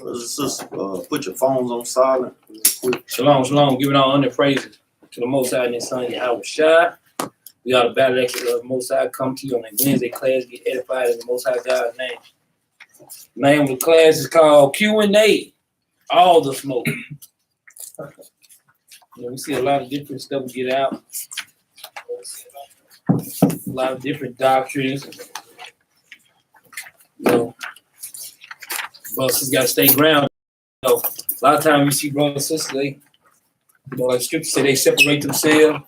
Brothers and sisters, put your phones on silent real quick. Shalom, shalom. Giving all honor and praises to the Most High and His Son, Yahweh Shai. We are the Battle Axes of the Most High. Come to you on a Wednesday class. Get edified in the Most High God's name. The name of the class is called Q&A. All the smoke. We see a lot of different stuff we get out. A lot of different doctrines. Brothers got to stay grounded. A lot of times we see brothers and sisters, they, like scripture say, they separate themselves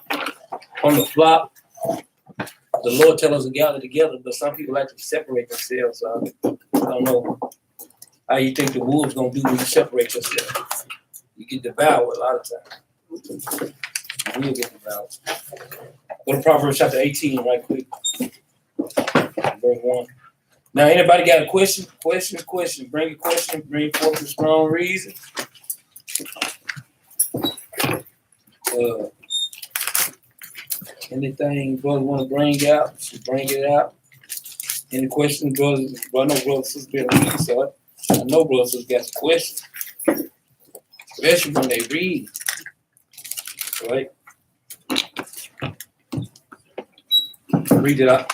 on the flock. The Lord tells us to gather together, but some people like to separate themselves. So I don't know how you think the wolves gonna do when you separate yourself. You get devoured a lot of times. You will get devoured. Go to Proverbs chapter 18 right quick. Verse 1. Now, anybody got a question? Question. Bring a question. Bring forth a strong reason. Anything brother want to bring out, bring it out. Any questions, brothers? Well, I know brothers and sisters been reading, so I know brothers and sisters got some questions. Especially when they read. Right? Read it out.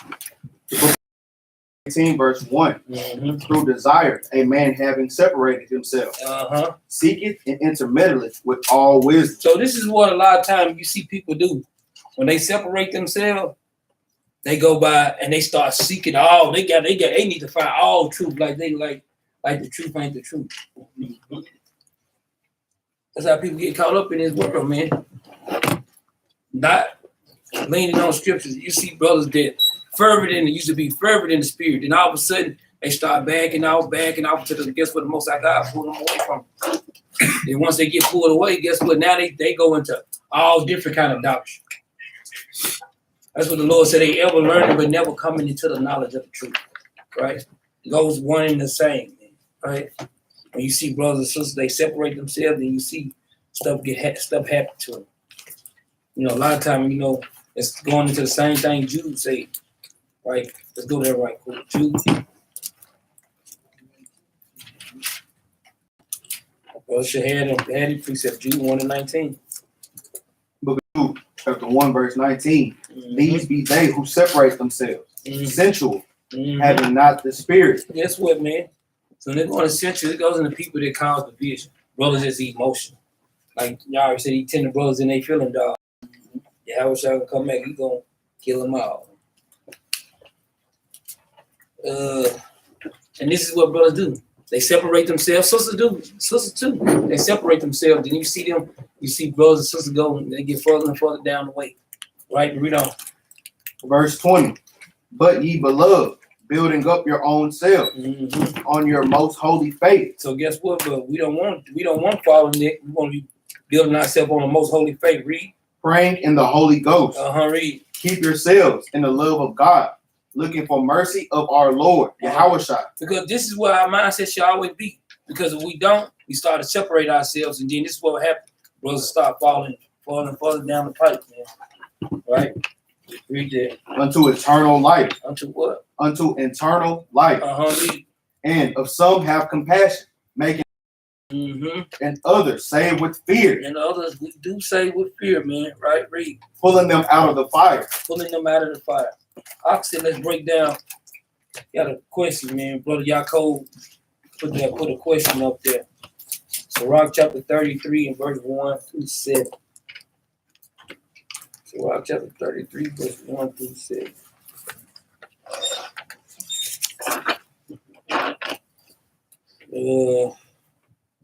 18 verse 1. Through desire, a man having separated himself, seeketh and intermeddleth with all wisdom. So this is what a lot of times you see people do. When they separate themselves, they go by and they start seeking all. They need to find all truth, like the truth ain't the truth. That's how people get caught up in this world, man. Not leaning on scriptures. You see brothers that used to be fervent in the spirit, and all of a sudden they start backing off to the guess what the Most High God pulled them away from. And once they get pulled away, guess what? Now they go into all different kind of doctrine. That's what the Lord said, they ever learning but never coming into the knowledge of the truth. Right? It goes one and the same. Right? When you see brothers and sisters, they separate themselves, and you see stuff happen to them. A lot of times, it's going into the same thing Jude said. Right? Let's go there right quick. Jude. Well, should have it precept Jude 1:19. Book of Jude, chapter 1, verse 19. These be they who separate themselves, sensual, having not the spirit. Guess what, man? So when they're going to sensual, it goes into people that cause division. Brothers just emotion. Like y'all already said, he tender brothers and they feeling dog. Yeah, how wish I could come back, he gonna kill them all. And this is what brothers do. They separate themselves. Sisters too. They separate themselves. Then you see brothers and sisters go, and they get further and further down the way. Right? Read on. Verse 20. But ye beloved, building up your own self on your most holy faith. So guess what? But we don't want following Nick. We want to be building ourselves on the most holy faith. Read. Praying in the Holy Ghost. Read. Keep yourselves in the love of God, looking for mercy of our Lord, Yahweh Shai. Because this is where our mindset should always be. Because if we don't, we start to separate ourselves, and then this is what happens. Brothers start falling further down the pipe, man. Right? Read that. Unto eternal life. Unto what? Unto eternal life. Read. And of some have compassion, making and others save with fear. And others we do save with fear, man. Right? Read. Pulling them out of the fire. Oxen, let's break down. Got a question, man. Brother Yaakov put a question up there. Sirach chapter 33 and verse 1 through 7. Sirach chapter 33, verse 1 through 7.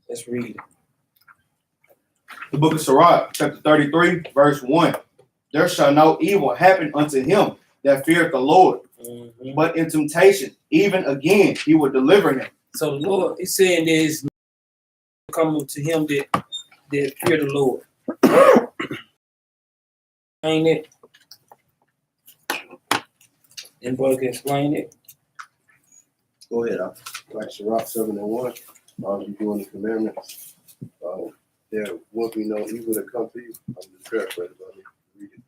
Let's read it. The book of Sirach, chapter 33, verse 1. There shall no evil happen unto him that feareth the Lord, but in temptation, even again, he will deliver him. So the Lord is saying there's coming to him that fear the Lord. Ain't it? Anybody can explain it? Go ahead. Like Sirach 7:1. You doing the commandments. There will be no evil that come to you. I'm just paraphrasing about it. Read it.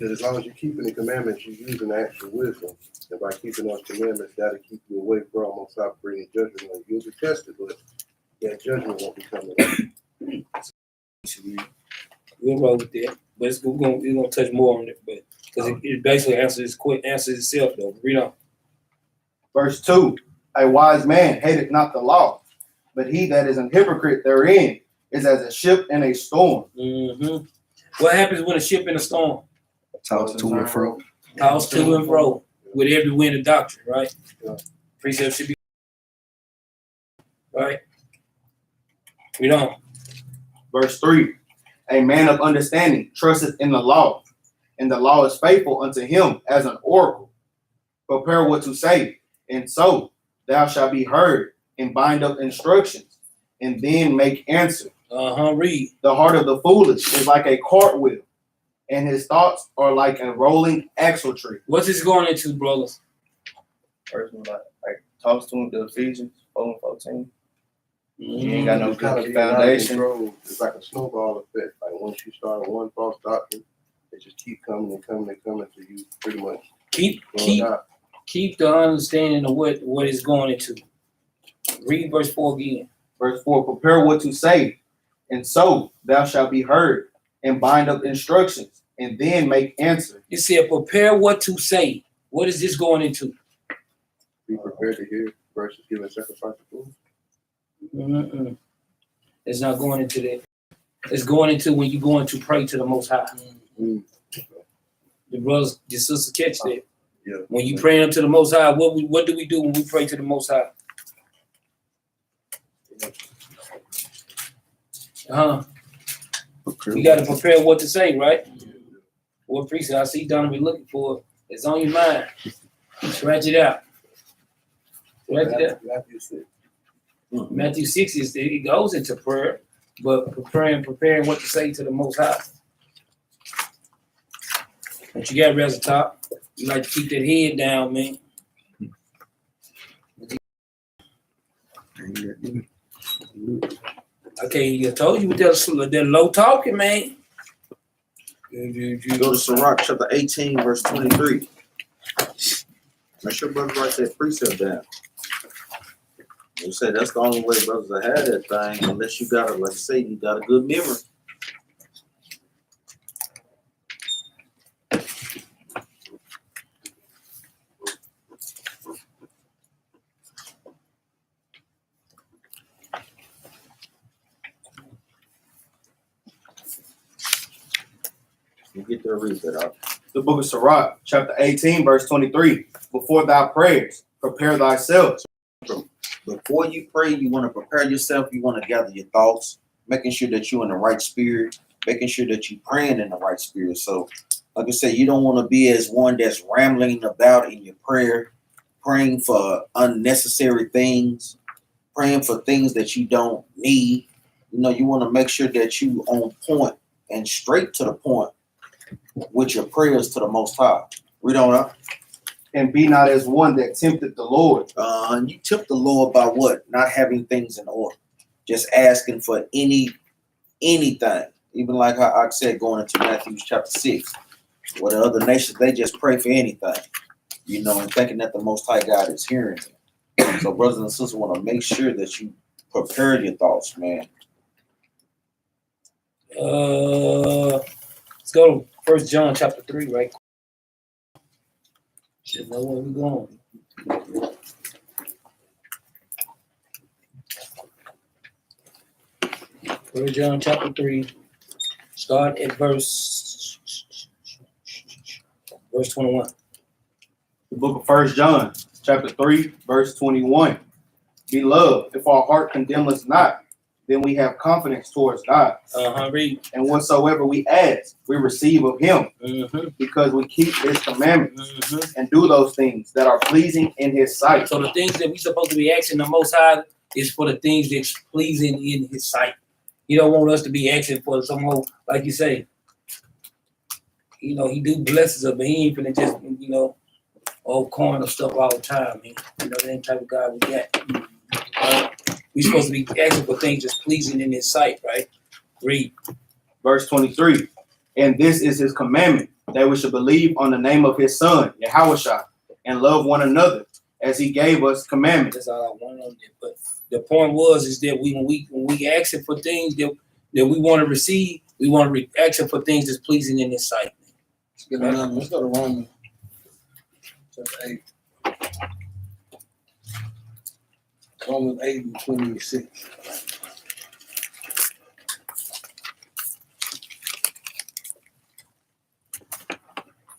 Because as long as you're keeping the commandments, you're using the actual wisdom. And by keeping those commandments, that'll keep you away from almost stop bringing judgment on you. You'll be tested, but that judgment won't be coming up. We'll roll with that. But we're gonna touch more on it, but because it basically answers itself though. Read on. Verse 2, a wise man hateth not the law, but he that is an hypocrite therein is as a ship in a storm. Mm-hmm. What happens when a ship in a storm? Tossed to and fro. Tossed to and fro with every wind of doctrine, right? Yeah. Precept should be right. Read on. Verse 3, a man of understanding trusteth in the law, and the law is faithful unto him as an oracle. Prepare what to say, and so thou shalt be heard, and bind up instructions, and then make answer. Read. The heart of the foolish is like a cartwheel, and his thoughts are like a rolling axle tree. What's this going into, brothers? First one, like talks to him, the Ephesians 4:14. You ain't Mm-hmm. got no It's kind of good getting out of foundation. control. It's like a snowball effect. Like once you start one false doctrine, it just keep coming and coming and coming to you pretty much Keep the understanding of what is going into. Read verse 4 again. Verse 4, prepare what to say, and so thou shalt be heard, and bind up instructions, and then make answer. It said, prepare what to say. What is this going into? be prepared to hear versus giving sacrifice to food. Mm-mm. It's not going into that. It's going into when you're going to pray to the Most High. Mm. The brothers, the sisters catch that. Yeah. When you praying up to the Most High, what do we do when we pray to the Most High? You got to prepare what to say, right? What precept I see Donovan looking for, it's on your mind. Scratch it out. Scratch it out. Matthew 6. Matthew 6 it goes into prayer, but preparing what to say to the Most High. What you got, Reza Top? You like to keep that head down, man. Okay, I told you with that low talking, man. Go to Sirach chapter 18, verse 23. Make sure brothers write that precept down. You say that's the only way brothers have had that thing, unless you got like I say, you got a good memory. You get there, read that out. The book of Sirach, chapter 18, verse 23. Before thy prayers, prepare thyself. Before you pray, you want to prepare yourself. You want to gather your thoughts, making sure that you're in the right spirit, making sure that you're praying in the right spirit. So, like I said, you don't want to be as one that's rambling about in your prayer, praying for unnecessary things, praying for things that you don't need. You know, you want to make sure that you on point and straight to the point with your prayers to the Most High. Read on up. And be not as one that tempted the Lord. And you tempt the Lord by what? Not having things in order. Just asking for anything. Even like how I said, going into Matthew chapter 6, where the other nations, they just pray for anything, you know, and thinking that the Most High God is hearing them. So brothers and sisters want to make sure that you prepare your thoughts, man. Let's go to 1 John chapter 3, right? Should know where we're going. 1 John chapter 3, start at verse 21. The book of 1 John, chapter 3, verse 21. Beloved, if our heart condemn us not, then we have confidence towards God. Read. And whatsoever we ask, we receive of him, because we keep his commandments and do those things that are pleasing in his sight. So the things that we're supposed to be asking the Most High is for the things that's pleasing in his sight. He don't want us to be asking for some more, like you say. You know, he do blesses us, but he ain't finna just, you know, all corner stuff all the time, man. You know, that type of God we got. We're supposed to be asking for things that's pleasing in his sight, right? Read. Verse 23. And this is his commandment, that we should believe on the name of his son, Yahushua, and love one another as he gave us commandments. That's all I want on there. But the point was is that when we asking for things that we want to receive, we want to asking for things that's pleasing in his sight. Let's go to Romans chapter 8. Romans 8 and 26.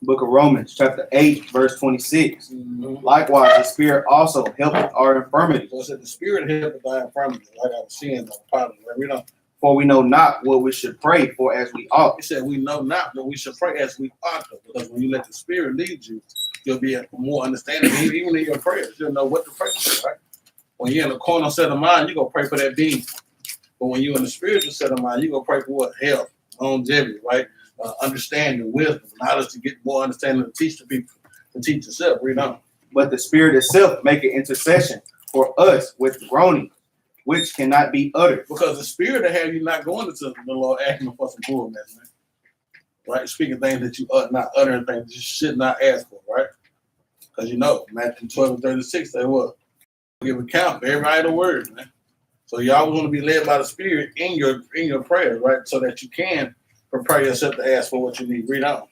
Book of Romans, chapter 8, verse 26. Mm-hmm. Likewise, the Spirit also helpeth our infirmities. So it said the Spirit helpeth thy infirmity, like I was seeing the problem. We don't. For we know not what we should pray for as we ought. He said we know not that we should pray as we ought to, because when you let the Spirit lead you, you'll be more understanding. Even in your prayers, you'll know what to pray for, right? When you're in a corner set of mind, you're going to pray for that being. But when you're in the spiritual set of mind, you're going to pray for what? Health, longevity, right? Understanding, wisdom, knowledge to get more understanding to teach the people, to teach yourself. Read on. But the Spirit itself make an intercession for us with groaning, which cannot be uttered. Because the Spirit will have you not going into the Lord asking for some bullness, man. Right? Speaking things that you ought not, uttering things that you should not ask for, right? Because you know, Matthew 12 and 36, they what? Give account for every idle word, man. So y'all want to be led by the Spirit in your prayers, right? So that you can prepare yourself to ask for what you need. Read on.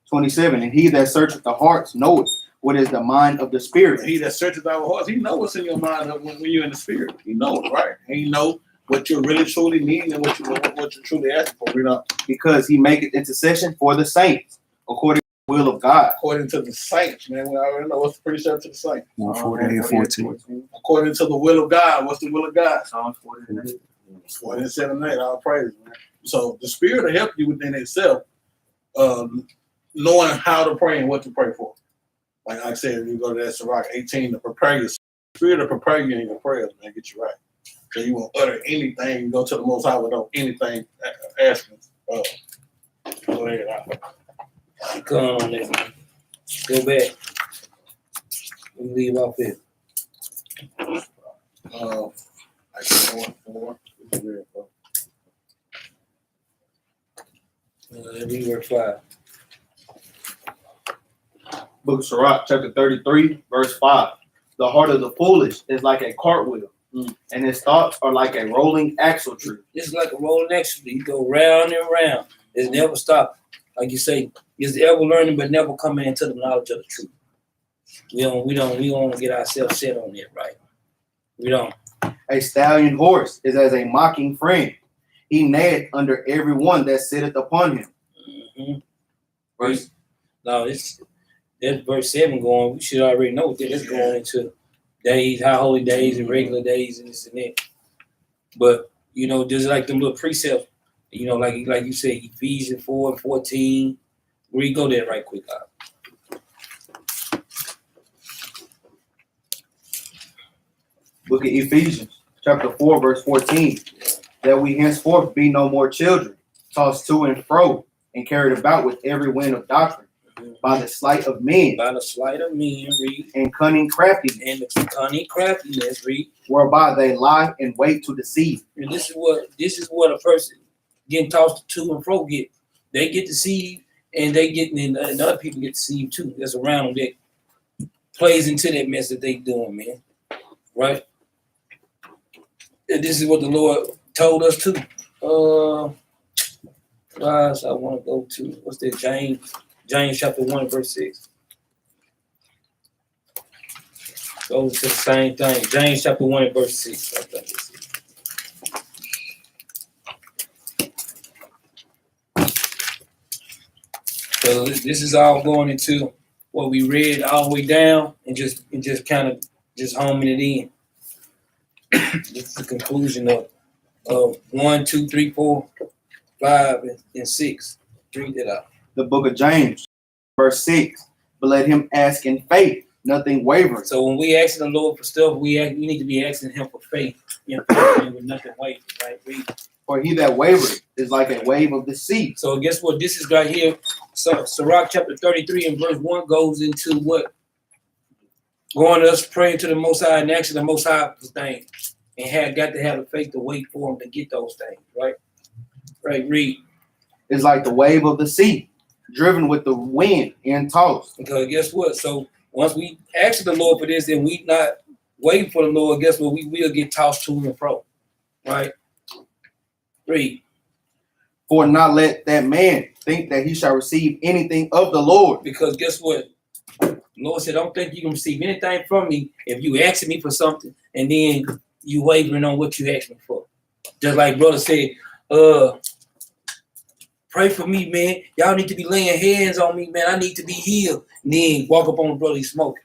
27. And he that searcheth the hearts knoweth what is the mind of the Spirit. He that searches our hearts, he knows what's in your mind when you're in the Spirit. He knows, right? And he knows what you really truly need and what you're truly asking for. Read on. Because he maketh intercession for the saints, according to the will of God. According to the saints, man. We already know what's the precept to the saints. 14. According to the will of God. What's the will of God? Psalms 48. 47 and 8, all praise, man. So the Spirit will help you within itself, knowing how to pray and what to pray for. Like I said, you go to that Sirach 18 to prepare you. Spirit to prepare you in your prayers, man, get you right. So you won't utter anything, go to the Most High without anything asking. Go ahead. Come on, there, man. Go back. We leave off here. I can go We were 5. Book of Sirach, chapter 33, verse 5. The heart of the foolish is like a cartwheel, and his thoughts are like a rolling axle tree. It's like a rolling axle. You go round and round. It's never stop. Like you say, it's ever learning, but never coming into the knowledge of the truth. We don't get ourselves set on it, right? We don't. A stallion horse is as a mocking friend. He neigheth under every one that sitteth upon him. Mm-hmm. That's verse 7 going. We should already know that it's going into days, high holy days and regular days and this and that. But just like them little precepts, like you said, Ephesians 4 and 14. We go there right quick. Book of Ephesians, chapter 4, verse 14. That we henceforth be no more children, tossed to and fro, and carried about with every wind of doctrine, by the sleight of men. By the sleight of men, read. And cunning craftiness. And the cunning craftiness, read. Whereby they lie in wait to deceive. And this is what a person getting tossed to and fro get. They get deceived, and and other people get deceived too. That's around them that plays into that mess that they doing, man. Right? And this is what the Lord told us to. Guys, I want to go to what's that? James chapter 1 verse 6. Goes to the same thing. James chapter 1 and verse 6. I think it's so this is all going into what we read all the way down and just kind of just homing it in. This is the conclusion of 1, 2, 3, 4, 5, and 6. Read it out. The book of James, verse 6. But let him ask in faith, nothing wavering. So when we ask the Lord for stuff, we need to be asking him for faith. With nothing wavering, right? Read. For he that wavereth is like a wave of the sea. So guess what? This is right here. So Sirach chapter 33 and verse 1 goes into what? Going to us praying to the Most High and asking the Most High for things. And got to have the faith to wait for him to get those things, right? Right, read. Is like the wave of the sea, driven with the wind and tossed. Because guess what? So once we ask the Lord for this and we not waiting for the Lord, guess what? We will get tossed to and fro. Right? Read. For not let that man think that he shall receive anything of the Lord. Because guess what? The Lord said, I don't think you can receive anything from me if you asking me for something and then you wavering on what you asked me for. Just like brother said, pray for me, man. Y'all need to be laying hands on me, man. I need to be healed. And then walk up on the brother, he's smoking.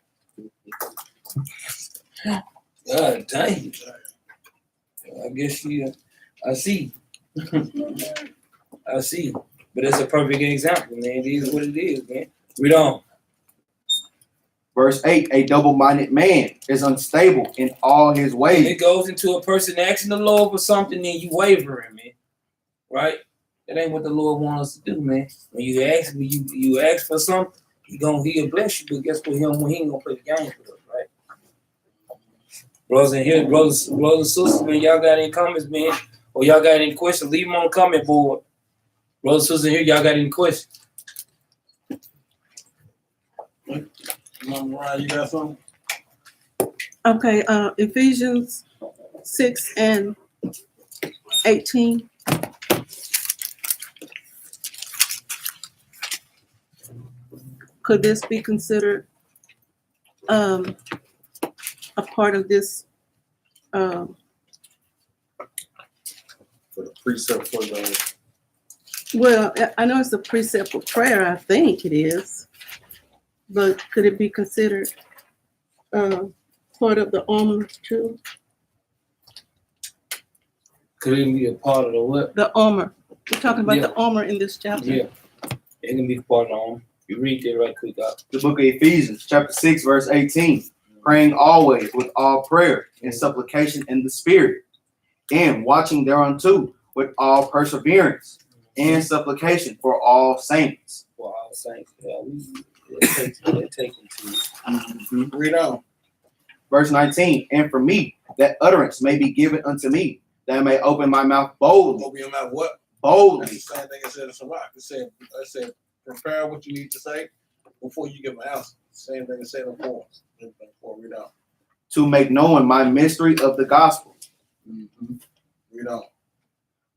God dang. I guess I see. I see. But it's a perfect example, man. It is what it is, man. Read on. Verse 8, a double-minded man is unstable in all his When ways. it goes into a person asking the Lord for something, then you wavering, man. Right? That ain't what the Lord wants us to do, man. When you ask for something, he'll bless you, but guess what? He ain't gonna play the game with us, right? Brothers and sisters, man, y'all got any comments, man? Or y'all got any questions? Leave them on the comment board. Brothers and sisters here, y'all got any questions? Mama Ryan, you got something? Okay, Ephesians 6 and 18. Could this be considered a part of this? For the precept for the Well, I know it's a precept for prayer. I think it is, but could it be considered part of the armor too? Could it be a part of the what? The armor. We're talking about Yeah. the armor in this chapter. Yeah. It can be part of them. You read that right quick out. The book of Ephesians, chapter 6, verse 18. Praying always with all prayer and supplication in the Spirit, and watching thereunto with all perseverance and supplication for all saints. For all saints. Yeah, it takes into it. Read on. Verse 19. And for me, that utterance may be given unto me, that I may open my mouth boldly. Open your mouth what? That's Boldly. the same thing it said in Sirach. It said, prepare what you need to say before you give an answer. Same thing it said in Forms. Read on. To make known my mystery of the gospel, Read on.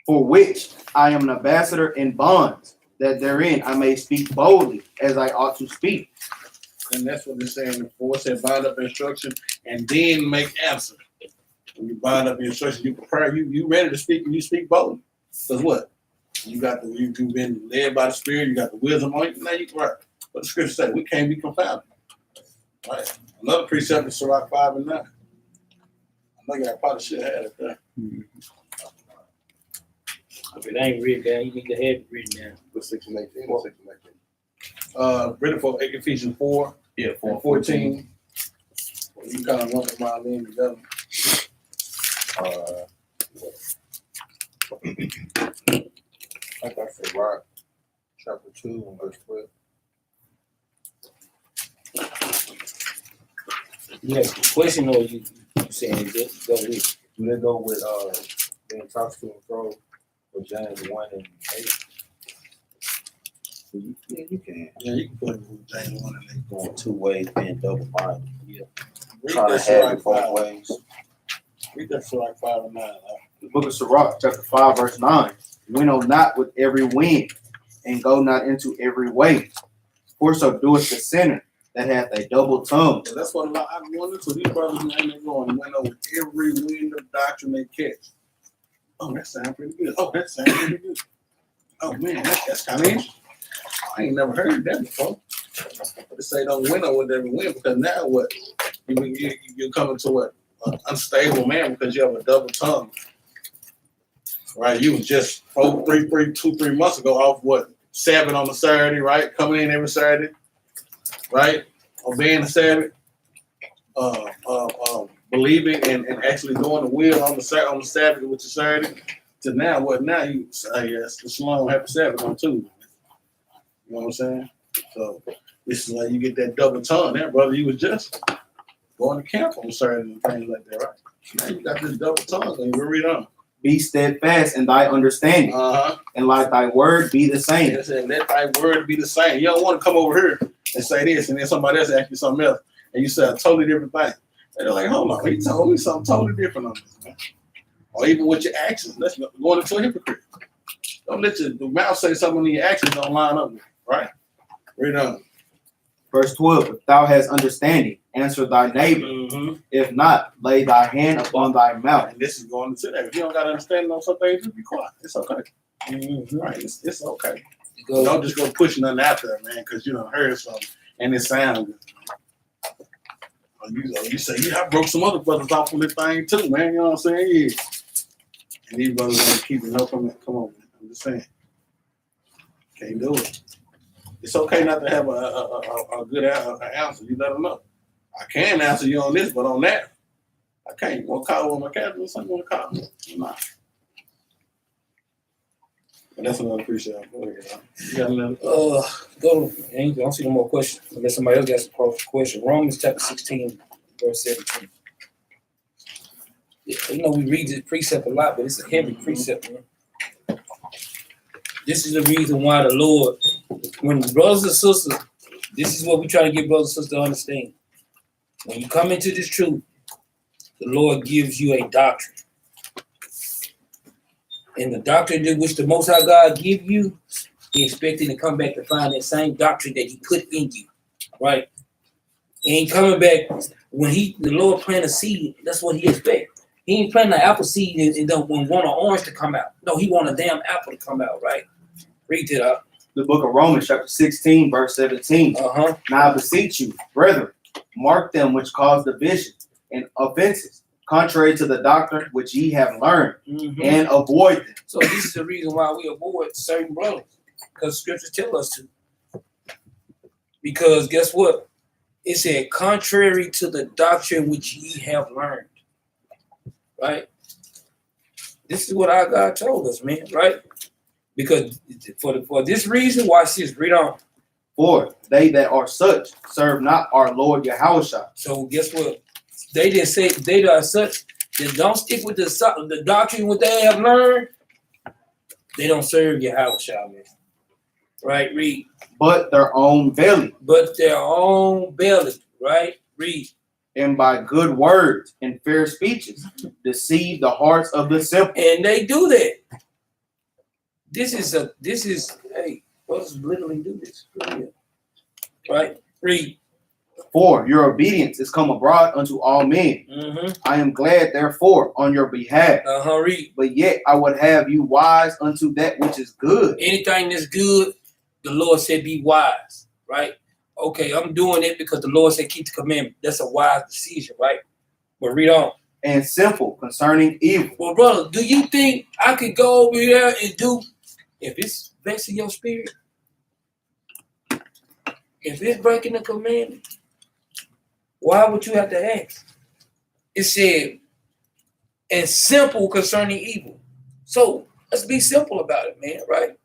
for which I am an ambassador in bonds, that therein I may speak boldly as I ought to speak. And that's what it's saying before. It said bind up instruction and then make answer. When you bind up the instruction, you prepare, you ready to speak and you speak boldly. Because what? You've been led by the Spirit, you got the wisdom on you, now you can write. But the scripture said we can't be confounded. Right? Another precept is Sirach 5 and 9. I know I probably should have had it there. If it ain't written down, you need to have it written down. the 6 and 18 or 6 and 18. Written for Ephesians 4 and 14. You kind of want to mind in together. I got Sirach chapter 2 and verse 12. You have a question or you saying just go with it? Do they go with being tossed to and fro for James 1 and 8? Yeah, you can. Yeah, you can put it with James 1 and 8. Going two ways, being double-minded. Read Trying to that have Sirach it both 5. ways. Read that Sirach 5 and 9. The book of Sirach, chapter 5, verse 9. Winnow not with every wind, and go not into every way. For so doeth the sinner that hath a double tongue. Yeah, that's what a lot I wonder to these brothers and they going went over every wind of doctrine they catch. Oh, that sounds pretty good. Oh, that sounds pretty good. Oh man, that's kind of interesting. I ain't never heard that before. They say don't winnow with every wind because now what? You're coming to what? An unstable man because you have a double tongue. Right? You was just 2-3 months ago off what? 7 on the Saturday, right? Coming in every Saturday, right? Obeying the Sabbath, believing and actually doing the will on the Sabbath, which is Saturday. To now, what? Now you say yes, the Shalom happy Sabbath on Tuesday. You know what I'm saying? So this is like you get that double tongue there, brother. You was just going to camp on Saturday and things like that, right? Now you got this double tongue, and you read on. be steadfast in thy understanding, and let thy word be the same. It said, let thy word be the same. You don't want to come over here and say this, and then somebody else ask you something else, and you say a totally different thing. And they're like, hold on, he told me something totally different on this, man. Or even with your actions, let's go into a hypocrite. Don't let the mouth say something when your actions don't line up with it, right? Read on. Verse 12, if thou hast understanding, answer thy neighbor. If not, lay thy hand upon thy mouth. And this is going to that. If you don't got understanding on some things, just be quiet. It's okay. Right? It's okay. Don't just go pushing nothing out there, man, because you done heard something and it sounds good. You say, yeah, I broke some other brothers off on this thing too, man. You know what I'm saying? Yeah. And these brothers want to keep it up on that. Come on, man. I'm just saying. Can't do it. It's okay not to have a good answer. You let them know. I can answer you on this, but on that, I can't. You want to call on my captain or something? You want to call me? Nah. But that's another appreciation. Go ahead. You got another? Go. I don't see no more questions. Unless somebody else got some question. Romans chapter 16, verse 17. Yeah, you know, we read this precept a lot, but it's a heavy precept, man. This is the reason why the Lord, when brothers and sisters, this is what we try to get brothers and sisters to understand. When you come into this truth, the Lord gives you a doctrine. And the doctrine in which the Most High God give you, He expecting to come back to find that same doctrine that He put in you, right? He ain't coming back when the Lord plant a seed. That's what He expects. He ain't planting an apple seed and don't want an orange to come out. No, He want a damn apple to come out, right? Read it up. The book of Romans, chapter 16, verse 17. Now I beseech you, brethren, mark them which cause division and offenses, contrary to the doctrine which ye have learned, and avoid them. So this is the reason why we avoid certain brothers, because scriptures tell us to. Because guess what? It said, contrary to the doctrine which ye have learned. Right? This is what our God told us, man, right? Because for this reason, watch this, read on. For they that are such serve not our Lord Yahushua. So guess what? They didn't say they are such that don't stick with the doctrine what they have learned. They don't serve Yahushua, man. Right? Read. But their own belly. But their own belly. Right? Read. And by good words and fair speeches deceive the hearts of the simple. And they do that. This is hey, brothers literally do this. Right? Read. For your obedience is come abroad unto all men. I am glad, therefore, on your behalf. Read. But yet I would have you wise unto that which is good. Anything that's good, the Lord said be wise, right? Okay, I'm doing it because the Lord said keep the commandment. That's a wise decision, right? But read on. And simple concerning evil. Well, brother, do you think I could go over there and do, if it's vexing your spirit, if it's breaking the commandment, why would you have to ask? It said, and simple concerning evil. So let's be simple about it, man, right?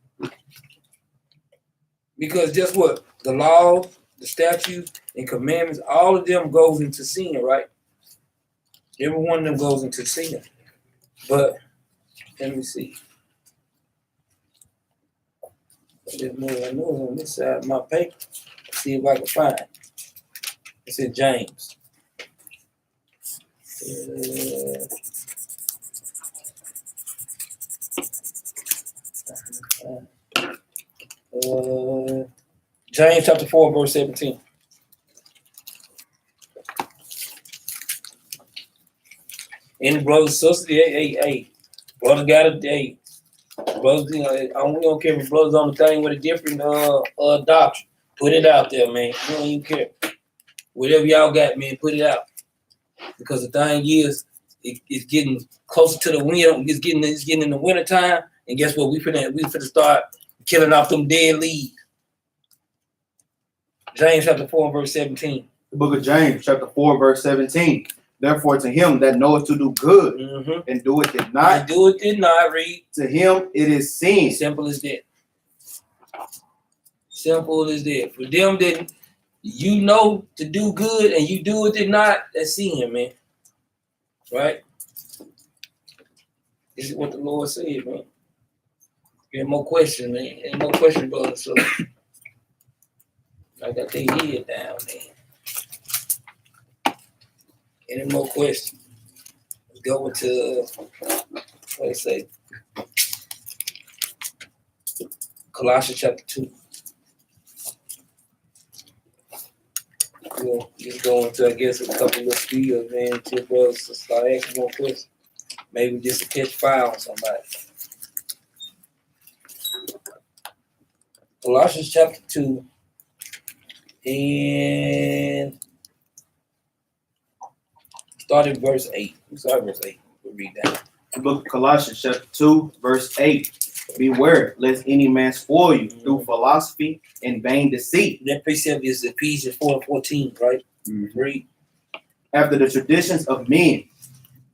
Because guess what? The law, the statutes, and commandments, all of them goes into sin, right? Every one of them goes into sin. But let me see. There's more I know on this side of my paper. See if I can find it. It's in James. James chapter 4, verse 17. Any brothers, sisters, hey, brother got a day. Brothers, we don't care if brothers on the thing with a different doctrine. Put it out there, man. We don't even care. Whatever y'all got, man, put it out. Because the thing is, it's getting closer to the winter. It's getting in the winter time. And guess what? We finna start killing off them dead leaves. James chapter 4, verse 17. The book of James, chapter 4, verse 17. Therefore, to him that knoweth to do good and doeth it not, read. To him it is sin. Simple as that. Simple as that. For them that you know to do good and you do it not, that's sin, man. Right? This is what the Lord said, man. Any more questions, man? Any more questions, brother? So I got their head down, man. Any more questions? Let's go into what they say. Colossians chapter 2. We'll just go into, I guess, a couple of skills, man, until brothers to start asking more questions. Maybe just to catch fire on somebody. Colossians chapter 2 and start at verse 8. We start verse 8. We'll read that. The book of Colossians chapter 2, verse 8. Beware, lest any man spoil you through philosophy and vain deceit. That precept is Ephesians 4:14, right? Read. After the traditions of men,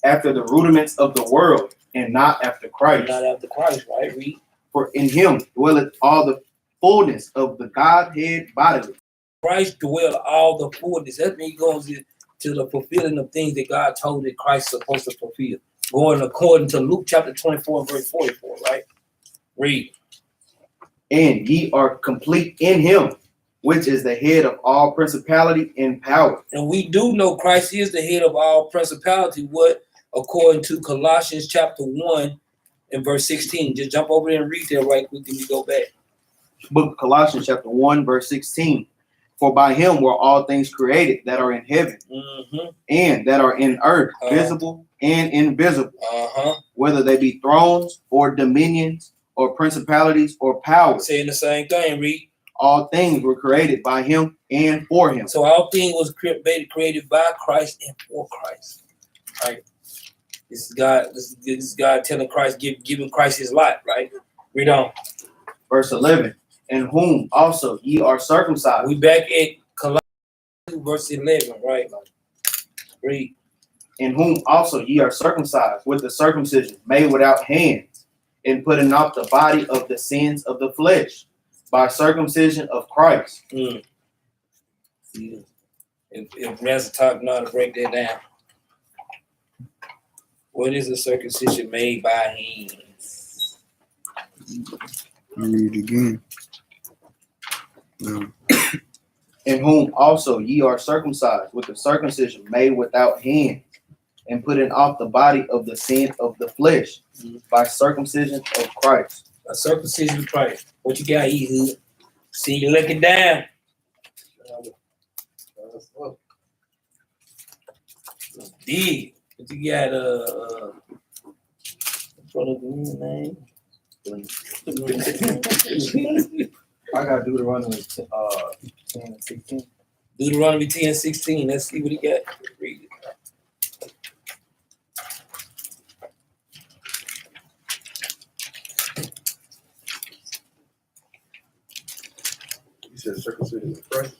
after the rudiments of the world, and not after Christ. Not after Christ, right? Read. For in him dwelleth all the fullness of the Godhead bodily. Christ dwell all the fullness. That means he goes to the fulfilling of things that God told that Christ is supposed to fulfill. Going according to Luke chapter 24 and verse 44, right? Read. And ye are complete in him, which is the head of all principality and power. And we do know Christ is the head of all principality. What? According to Colossians chapter 1 and verse 16. Just jump over there and read that right quick and we go back. Book of Colossians chapter 1, verse 16. For by him were all things created that are in heaven and that are in earth, visible and invisible, whether they be thrones or dominions or principalities or powers. Saying the same thing, read. All things were created by him and for him. So all things was created by Christ and for Christ. Right? This is God. This is God telling Christ, giving Christ his life. Right? Read on. Verse 11. In whom also ye are circumcised. We back at Colossians 2, verse 11. Right? Read. In whom also ye are circumcised with the circumcision made without hands, and putting off the body of the sins of the flesh by circumcision of Christ. If Master Talk know how to break that down. What is a circumcision made by hands? Read it again. No. In whom also ye are circumcised with the circumcision made without hands, and putting off the body of the sin of the flesh by circumcision of Christ. A circumcision of Christ. What you got, Ehud? See you looking down. D. What you got? What the name? I got Deuteronomy 10 and 16. Deuteronomy 10:16. Let's see what he got. Read it. You said circumcision of Christ.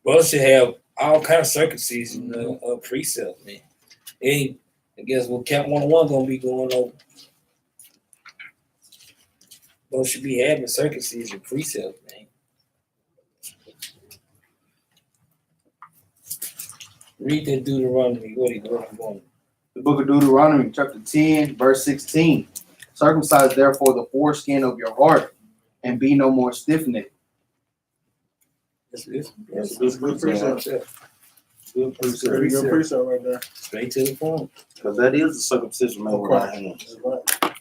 Brothers should have all kind of circumcision precepts, man. Hey, I guess what Capt 101 gonna be going over. Brothers should be having circumcision precepts, man. Read that Deuteronomy. What are you going? The book of Deuteronomy, chapter 10, verse 16. Circumcise therefore the foreskin of your heart, and be no more stiff-necked. That's good precept. Good Very good precept right there. Straight to the point. Because that is the circumcision made without hands. That's right.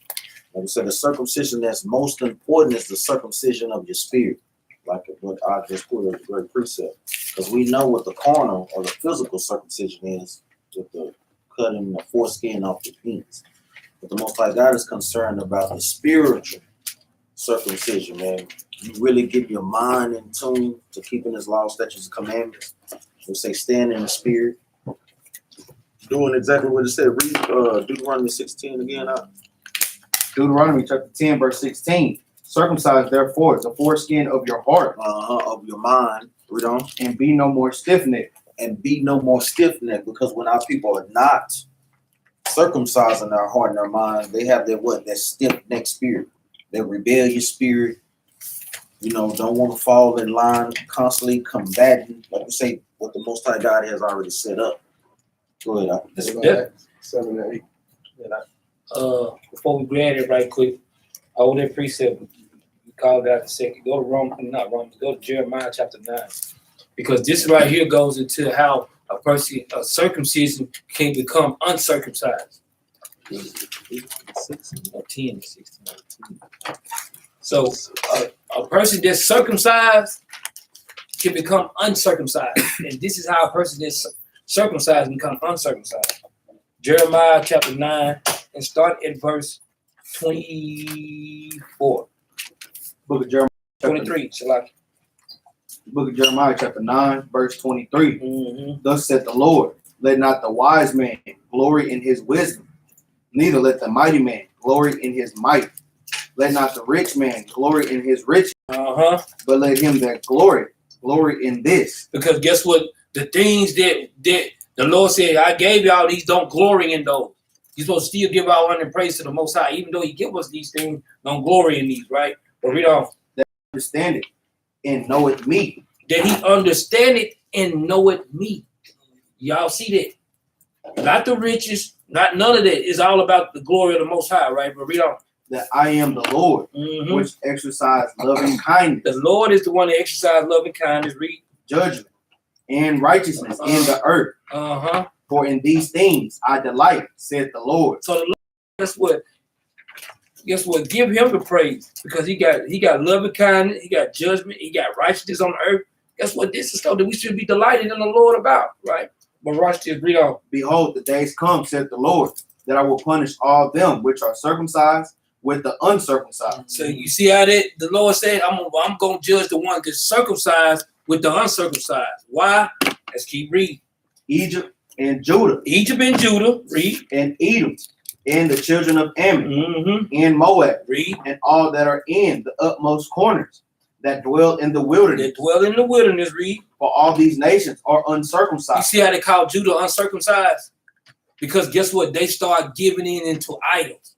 Like I said, the circumcision that's most important is the circumcision of your spirit. Like what I just put as a great precept. Because we know what the carnal or the physical circumcision is with the cutting the foreskin off the penis. But the Most High God is concerned about the spiritual circumcision, man. You really get your mind in tune to keeping his law, statutes, and commandments. We say stand in the spirit. Doing exactly what it said. Read Deuteronomy 16 again. Deuteronomy chapter 10, verse 16. Circumcise therefore the foreskin of your heart, Of your mind. Read on. and be no more stiff-necked. And be no more stiff-necked, because when our people are not circumcising their heart and their mind, they have that stiff-necked spirit, their rebellious spirit, don't want to fall in line, constantly combating, like we say, what the Most High God has already set up. Go ahead. That, 7 and 8. before we grab it right quick, hold that precept. We called it out a second. Go to go to Jeremiah chapter 9. Because this right here goes into how a circumcision can become uncircumcised. 10 and 16. So a person that's circumcised can become uncircumcised. And this is how a person that's circumcised become uncircumcised. Jeremiah chapter 9 and start at verse 24. Book of Jeremiah. 23. Shalaki. Book of Jeremiah, chapter 9, verse 23. Mm-hmm. Thus said the Lord, let not the wise man glory in his wisdom, neither let the mighty man glory in his might. Let not the rich man glory in his riches, but let him that glory in this. Because guess what? The things that the Lord said, I gave y'all these, don't glory in those. You're supposed to still give our honor and praise to the Most High, even though He give us these things, don't glory in these, right? But read on. That understand it and knoweth me. That He understand it and knoweth me. Y'all see that? Not the riches, not none of that. It's all about the glory of the Most High, right? But read on. That I am the Lord, which exercise loving kindness. The Lord is the one that exercises loving kindness. Read. Judgment and righteousness in the earth. For in these things I delight, said the Lord. So the Lord, guess what? Give Him the praise, because He got loving kindness, He got judgment, He got righteousness on the earth. Guess what? This is stuff that we should be delighted in the Lord about, right? But watch this. Read on. Behold, the days come, said the Lord, that I will punish all them which are circumcised with the uncircumcised. So you see how that the Lord said, I'm going to judge the one that's circumcised with the uncircumcised. Why? Let's keep reading. Egypt and Judah. Egypt and Judah. Read. And Edom. And the children of Ammon. And Moab. Read. And all that are in the utmost corners, that dwell in the wilderness. That dwell in the wilderness. Read. For all these nations are uncircumcised. You see how they call Judah uncircumcised? Because guess what? They start giving into idols.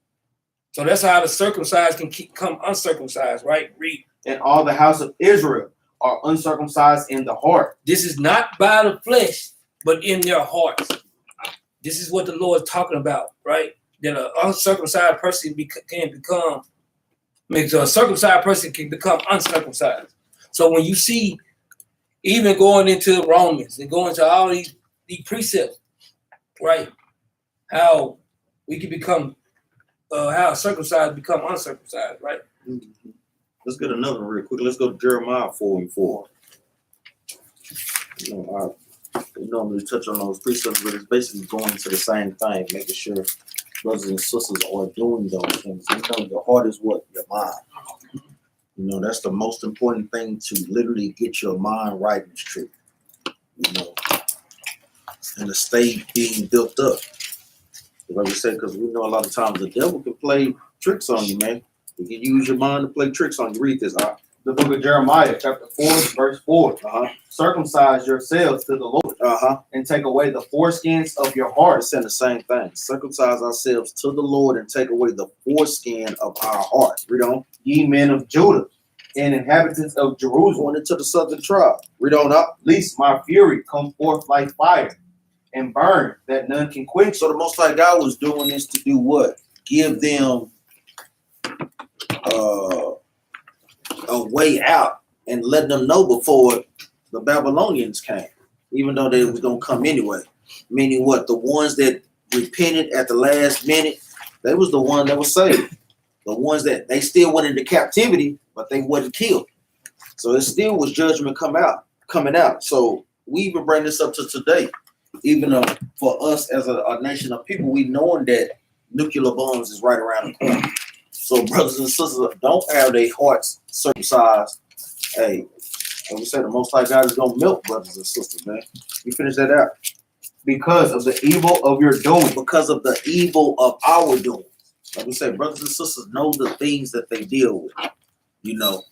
So that's how the circumcised can become uncircumcised, right? Read. And all the house of Israel are uncircumcised in the heart. This is not by the flesh, but in their hearts. This is what the Lord is talking about, right? That an uncircumcised person a circumcised person can become uncircumcised. So when you see, even going into Romans and going to all these precepts, right? How we can become, how circumcised become uncircumcised, right? Let's get another one real quick. Let's go to Jeremiah 4 and 4. We normally touch on those precepts, but it's basically going to the same thing, making sure brothers and sisters are doing those things. You know, your heart is what? Your mind. You know, that's the most important thing, to literally get your mind right and straight. You know, and to stay being built up. Like we said, because we know a lot of times the devil can play tricks on you, man. He can use your mind to play tricks on you. Read this. The book of Jeremiah, chapter 4, verse 4. Circumcise yourselves to the Lord, and take away the foreskins of your heart. It's saying the same thing. Circumcise ourselves to the Lord and take away the foreskin of our heart. Read on. Ye men of Judah and inhabitants of Jerusalem, Going into the southern tribe. Read on up. lest my fury come forth like fire and burn, that none can quench. So the Most High God was doing this to do what? Give them a way out and let them know before the Babylonians came, even though they was going to come anyway. Meaning what? The ones that repented at the last minute, they was the one that was saved. The ones that they still went into captivity, but they wasn't killed. So it still was judgment coming out. So we even bring this up to today. Even for us as a nation of people, we knowing that nuclear bombs is right around the corner. So brothers and sisters, don't have their hearts circumcised. Hey, like we said, the Most High God is gonna melt brothers and sisters, man. You finish that out. Because of the evil of your doing. Because of the evil of our doing. Like we said, brothers and sisters know the things that they deal with. You know,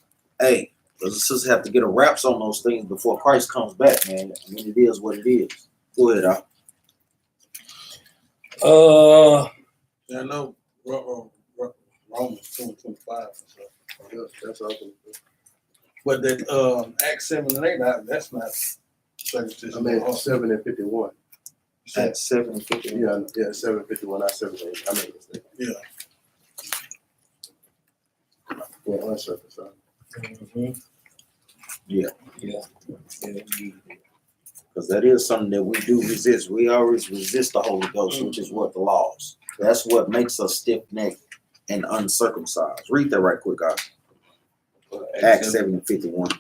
hey, brothers and sisters have to get a wraps on those things before Christ comes back, man. I mean, it is what it is. Go ahead, Yeah, I know Romans 2 and 25 and stuff. That's awesome. But that Acts 7 and 8, that's not circumcision. I mean, 7 and 51. At 7:50. Yeah, 7:51, not 7:8. I made a mistake. Yeah. Yeah, uncircumcised. Mm-hmm. Yeah. Yeah. Because that is something that we do resist. We always resist the Holy Ghost, which is what the laws. That's what makes us stiff-necked and uncircumcised. Read that right quick, guys. Acts 7:51.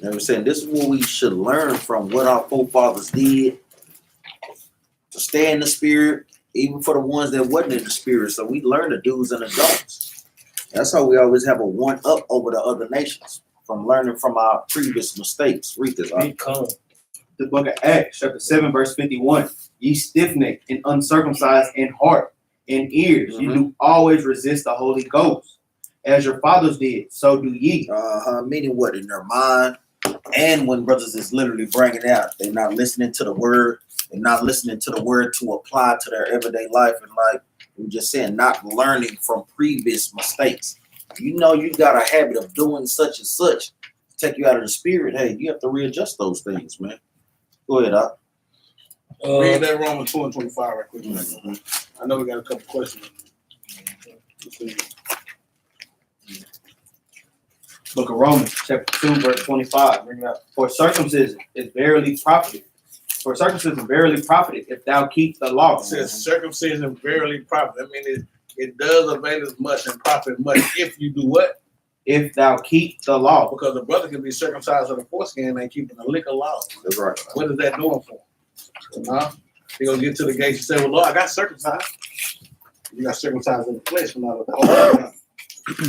And we're saying this is what we should learn from what our forefathers did to stay in the spirit, even for the ones that wasn't in the spirit. So we learn the do's and the don'ts. That's how we always have a one up over the other nations from learning from our previous mistakes. Read this. Big cone. The book of Acts, chapter 7, verse 51. Ye stiff-necked and uncircumcised in heart and ears. You do always resist the Holy Ghost. As your fathers did, so do ye. Meaning what? In their mind. And when brothers is literally bringing out, they're not listening to the word. They're not listening to the word to apply to their everyday life. And like we just saying, not learning from previous mistakes. You know you got a habit of doing such and such, take you out of the spirit. Hey, you have to readjust those things, man. Go ahead, Doc. Read that Romans 2 and 25 right quick. I know we got a couple questions. Book of Romans, chapter 2, verse 25. Bring it up. For circumcision is verily profited. For circumcision verily profited if thou keep the law. It says circumcision verily profit. I mean, it does avail as much and profit much if you do what? If thou keep the law. Because a brother can be circumcised of the foreskin and keeping the liquor law. That's right. What is that doing for? He gonna get to the gate and say, well, Lord, I got circumcised. You got circumcised in the flesh, not of the whole.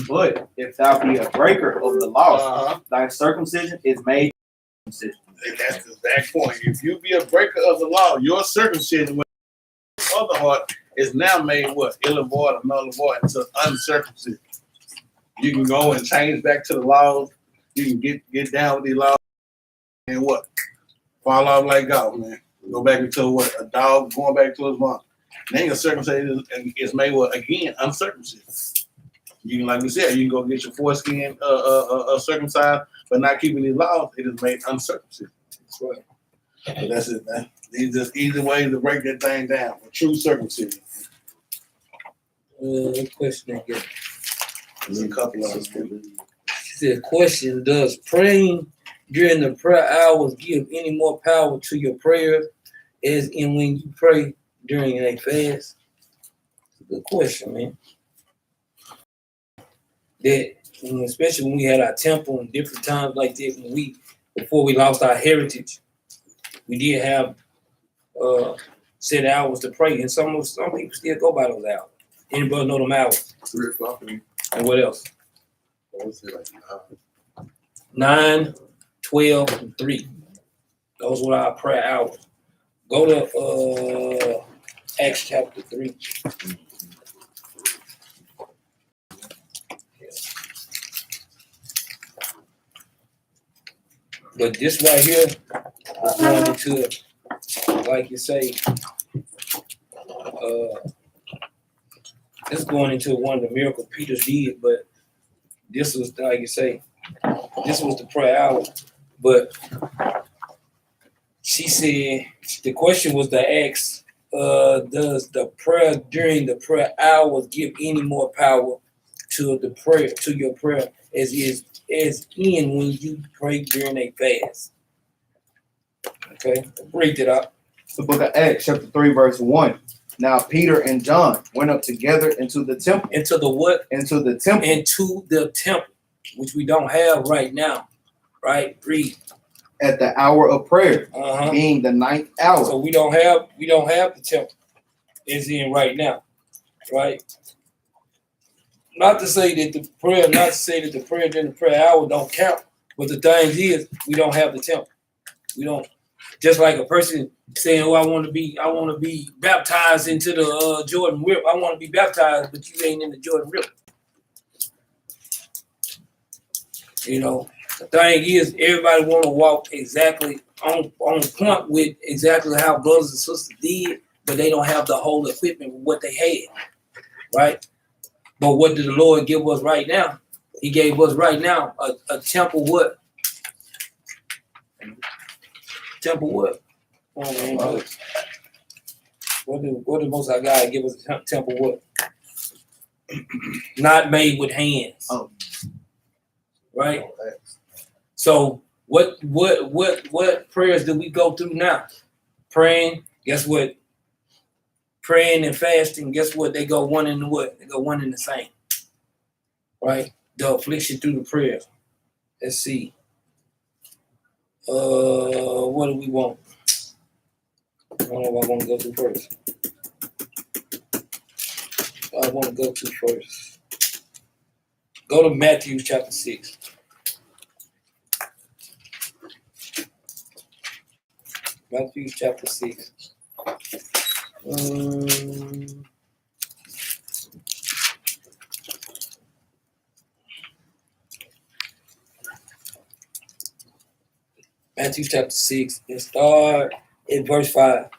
But if thou be a breaker of the law, thy circumcision is made circumcision. And that's the exact point. If you be a breaker of the law, your circumcision with the other heart is now made what? Ill and void, or null and void, into uncircumcision. You can go and change back to the laws. You can get down with the laws and what? Fall off like God, man. Go back into what? A dog going back to his mom. Then your circumcision is made what? Again, uncircumcision. You can, like we said, you can go get your foreskin circumcised, but not keeping these laws, it is made uncircumcision. That's right. But that's it, man. These just easy ways to break that thing down. For true circumcision. Question again. There's a couple of them. The question: does praying during the prayer hours give any more power to your prayer, as in when you pray during a fast? Good question, man. That, especially when we had our temple and different times like that, before we lost our heritage, we did have set hours to pray, and some people still go by those hours. Anybody know them hours? 3 o'clock. And what else? I would say like 9, 12, and 3. Those were our prayer hours. Go to Acts chapter 3. But this right here is going into, like you say, this is going into one of the miracles Peter did, but this was, like you say, this was the prayer hour. But she said, the question was to ask, does the prayer during the prayer hours give any more power to the prayer, to your prayer, as in when you pray during a fast? Okay, break it up. The book of Acts, chapter 3, verse 1. Now Peter and John went up together into the temple. Into the what? Into the temple. Into the temple, which we don't have right now. Right? Read. At the hour of prayer, being the 9th hour. So we don't have the temple. It's in right now. Right? Not to say that the prayer during the prayer hour don't count, but the thing is, we don't have the temple. We don't. Just like a person saying, "Oh, I want to be baptized into the Jordan River. I want to be baptized, but you ain't in the Jordan River." You know, the thing is, everybody want to walk exactly on point with exactly how brothers and sisters did, but they don't have the whole equipment with what they had, right? But what did the Lord give us right now? He gave us right now a temple what? Temple what? Oh, man, what did Most High God give us a temple what? Not made with hands. Oh. Right? So what prayers do we go through now? Praying, guess what? Praying and fasting, guess what? They go one in the what? They go one in the same. Right? The affliction through the prayer. Let's see. What do we want? I don't know what I want to go to first. I want to go to first. Go to Matthew chapter 6. Matthew chapter 6. Matthew chapter 6 and start in verse 5.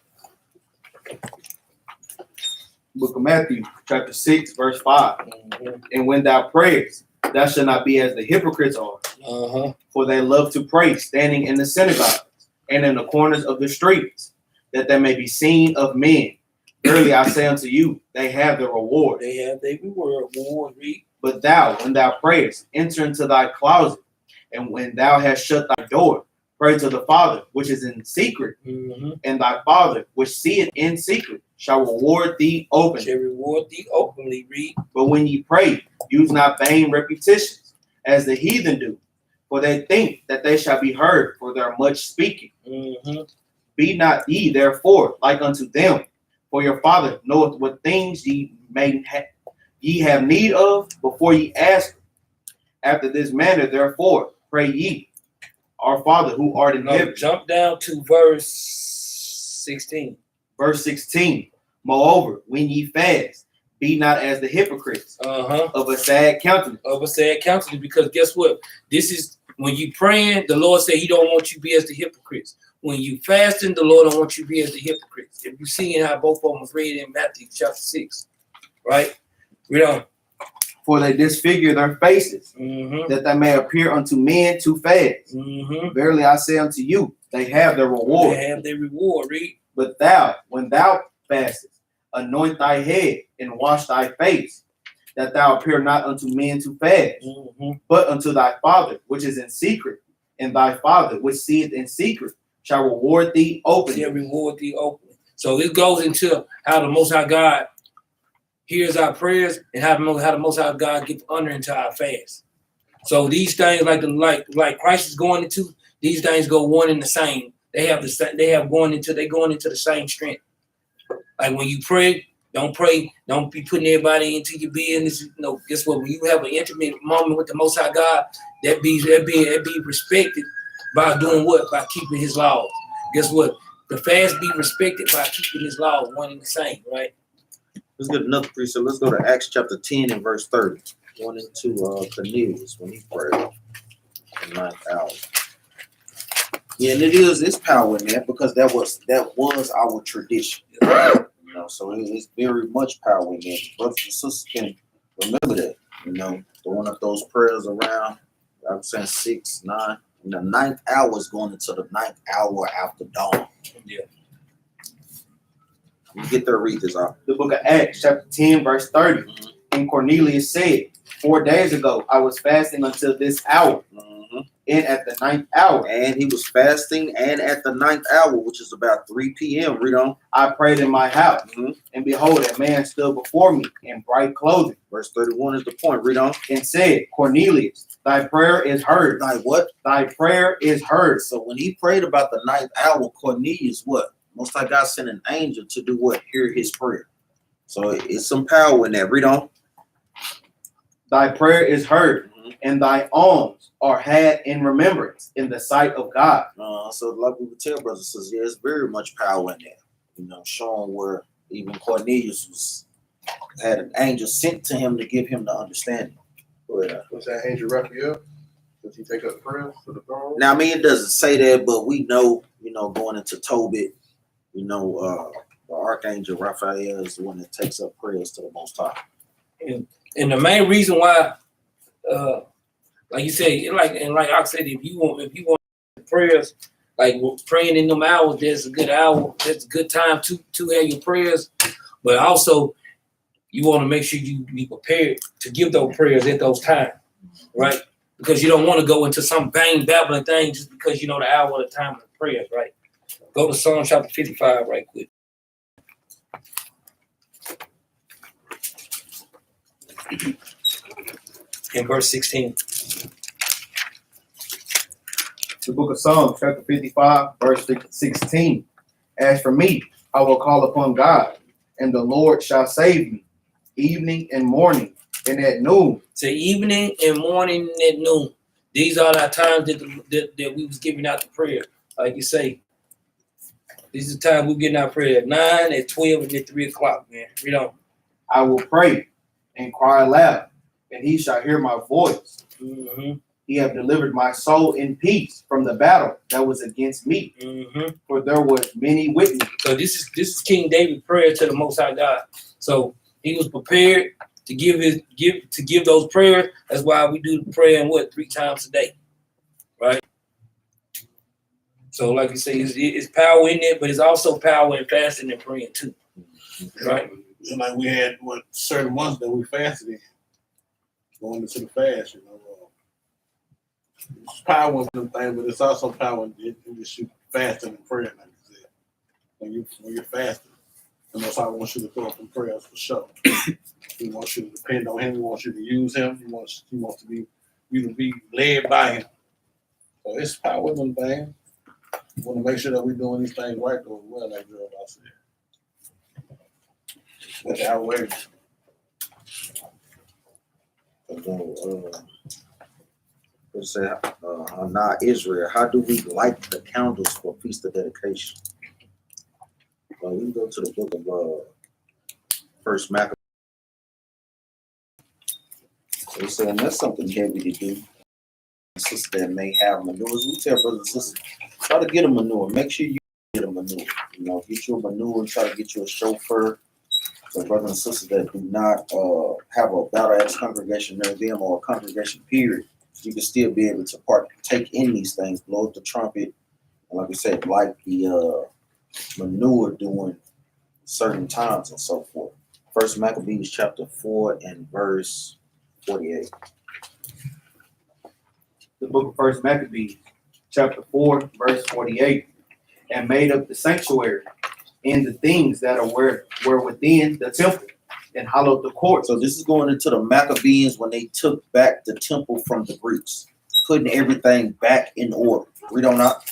Book of Matthew, chapter 6, verse 5. And when thou prayest, thou shalt not be as the hypocrites are, for they love to pray standing in the synagogues and in the corners of the streets, that they may be seen of men. Verily I say unto you, they have their reward. They have their reward. Read. But thou, when thou prayest, enter into thy closet, and when thou hast shut thy door, pray to the Father which is in secret, and thy Father which seeth in secret shall reward thee openly. Shall reward thee openly. Read. But when ye pray, use not vain repetitions, as the heathen do, for they think that they shall be heard for their much speaking. Be not ye therefore like unto them, for your Father knoweth what things ye have need of before ye ask. After this manner, therefore, pray ye, our Father who art in heaven. Jump down to verse 16. Verse 16. Moreover, when ye fast, be not as the hypocrites of a sad countenance. Of a sad countenance, because guess what? This is when you praying, the Lord said he don't want you to be as the hypocrites. When you fasting, the Lord don't want you to be as the hypocrites. If you see how both of them was read in Matthew chapter 6, right? Read on. For they disfigure their faces, that they may appear unto men to fast. Verily I say unto you, they have their reward. They have their reward. Read. But thou, when thou fastest, anoint thy head and wash thy face, that thou appear not unto men to fast, but unto thy Father which is in secret, and thy Father which seeth in secret shall reward thee openly. Shall reward thee openly. So it goes into how the Most High God hears our prayers and how the Most High God gets under into our fast. So these things, like Christ is going into, these things go one in the same. They going into the same strength. Like when you pray, don't be putting everybody into your business. No, guess what? When you have an intimate moment with the Most High God, that be respected by doing what? By keeping His laws. Guess what? The fast be respected by keeping His laws, one and the same, right? Let's get another precept. Let's go to Acts chapter 10 and verse 30. Going into Cornelius when he prayed the 9th hour. Yeah, and it's power in that because that was our tradition. You know, so it's very much power in that. Brothers and sisters can remember that. You know, throwing up those prayers around. I'm saying 6, 9. And the 9th hour is going into the 9th hour after dawn. Yeah. You get there, read this out. The book of Acts, chapter 10, verse 30. And Cornelius said, 4 days ago, I was fasting until this hour, and at the 9th hour. And he was fasting, and at the 9th hour, which is about 3 p.m. Read on. I prayed in my house, and behold, a man stood before me in bright clothing. Verse 31 is the point. Read on. And said, Cornelius, thy prayer is heard. Thy what? Thy prayer is heard. So when he prayed about the 9th hour, Cornelius, what? Most High God sent an angel to do what? Hear his prayer. So it's some power in that. Read on. Thy prayer is heard, and thy alms are had in remembrance in the sight of God. So like we would tell brothers and sisters, yeah, it's very much power in that. You know, showing where even Cornelius had an angel sent to him to give him the understanding. But, Was that angel Raphael? Does he take up prayers to the throne? now, I mean, it doesn't say that, but we know, you know, going into Tobit, you know, the archangel Raphael is the one that takes up prayers to the Most High. And the main reason why, like you say, like I said, if you want prayers like praying in them hours, there's a good hour. That's a good time to have your prayers. But also, you want to make sure you be prepared to give those prayers at those times, right? Because you don't want to go into some bang babbling thing just because you know the hour or the time of the prayers, right? Go to Psalm chapter 55 right quick. In verse 16. The book of Psalms, chapter 55, verse 16. As for me, I will call upon God, and the Lord shall save me, evening and morning, and at noon. So evening and morning and at noon. These are the times that we was giving out the prayer. Like you say, these are the times we're getting our prayer at 9, at 12, and at 3 o'clock, man. Read on. I will pray and cry aloud, and he shall hear my voice. Mm-hmm. He hath delivered my soul in peace from the battle that was against me, for there was many witnesses. So this is King David's prayer to the Most High God. So he was prepared to give those prayers. That's why we do the prayer in 3 times a day, right? So like you say, it's power in there, but it's also power in fasting and praying too, right? And like we had certain months that we fasted in, going into the fast, It's power in the thing, but it's also power in just you fasting and praying, like you said. When you're fasting, and that's how I want you to throw up in prayers for sure. He wants you to depend on him. He wants you to use him. He wants you to be led by him. So it's power in them things. We want to make sure that we're doing these things right, doing well, like Jerubbaal said. With our way. It said, now Israel, how do we light the candles for feast of dedication? Well, we can go to the book of First Maccabees. So he said, and that's something heavy to do. Sisters that may have manures, we tell brothers and sisters, try to get a manure. Make sure you get a manure. Get you a manure and try to get you a chauffeur. So brothers and sisters that do not have a Battle Axe congregation near them or a congregation period, you can still be able to partake in these things, blow up the trumpet, and like we said, light the manure during certain times and so forth. First Maccabees chapter 4 and verse 48. The book of First Maccabees, chapter 4, verse 48. And made up the sanctuary and the things that were within the temple, and hollowed the court. So this is going into the Maccabees when they took back the temple from the Greeks, putting everything back in order. Read on out.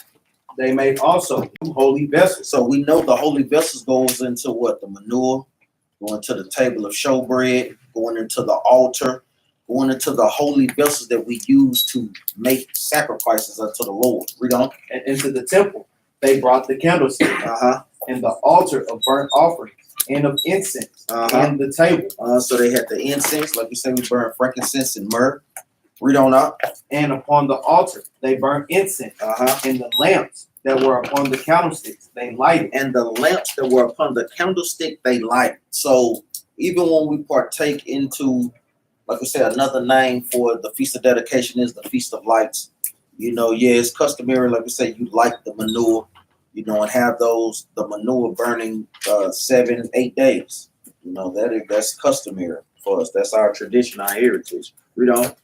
They made also 2 holy vessels. So we know the holy vessels goes into what? The manure, going to the table of showbread, going into the altar, going into the holy vessels that we use to make sacrifices unto the Lord. Read on. And into the temple they brought the candlestick, and the altar of burnt offerings, and of incense, and the table. So they had the incense, like we say, we burn frankincense and myrrh. Read on out. And upon the altar they burnt incense, and the lamps that were upon the candlesticks they lighted. And the lamps that were upon the candlestick they lighted. So even when we partake into, like I said, another name for the Feast of Dedication is the Feast of Lights. It's customary, like we say, you light the manure, and have the manure burning 7-8 days. That's customary for us. That's our tradition, our heritage. Read on.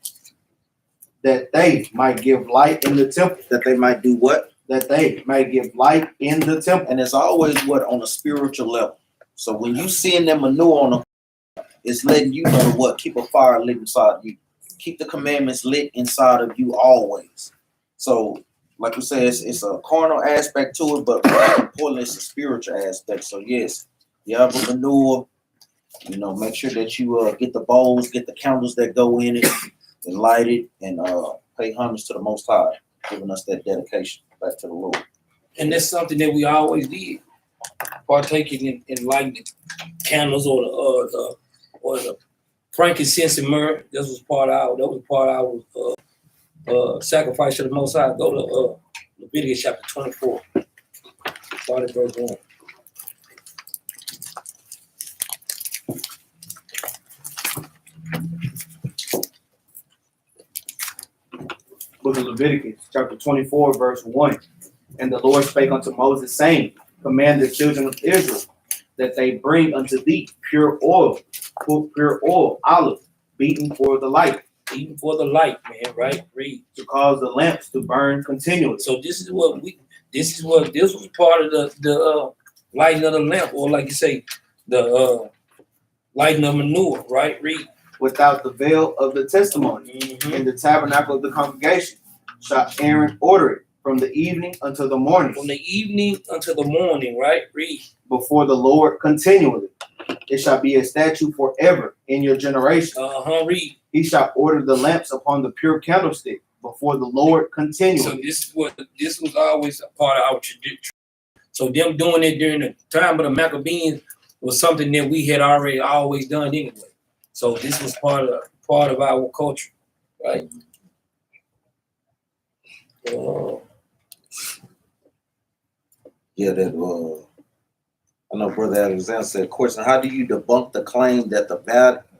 That they might give light in the temple. That they might do what? That they might give light in the temple. And it's always on a spiritual level. So when you seeing that manure on it's letting you know what? Keep a fire lit inside of you. Keep the commandments lit inside of you always. So, like we say, it's a carnal aspect to it, but more importantly, it's a spiritual aspect. So, yes, you have a manure. Make sure that you get the bowls, get the candles that go in it, and light it, and pay homage to the Most High, giving us that dedication back to the Lord. And that's something that we always did, partaking in lighting the candles or the frankincense and myrrh. That was part of our sacrifice to the Most High. Go to Leviticus chapter 24, start at verse 1. Book of Leviticus, chapter 24, verse 1. And the Lord spake unto Moses, saying, Command the children of Israel that they bring unto thee pure oil, olive, beaten for the light, Even for the light, man, right? Read. to cause the lamps to burn continually. So this was part of the lighting of the lamp, or like you say, the lighting of manure, right? Read. Without the veil of the testimony, Mhm. in the tabernacle of the congregation, shall Aaron order it from the evening until the morning, From the evening until the morning, right? Read. before the Lord continually. It shall be a statute forever in your generation. Read. He shall order the lamps upon the pure candlestick before the Lord So continually. this was always a part of our tradition. So them doing it during the time of the Maccabees was something that we had already always done anyway. So this was part of our culture, right? Yeah, that I know Brother Alexander said, question, how do you debunk the claim that the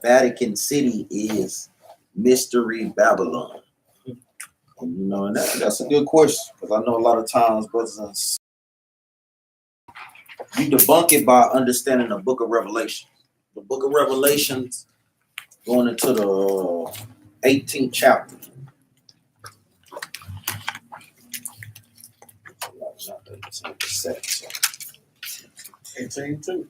Vatican City is Mystery Babylon? And, you know, and that's a good question, because I know a lot of times, brothers and sisters, you debunk it by understanding the book of Revelation. The book of Revelations going into the 18th chapter. Not the 18th, the 7th. 18:2.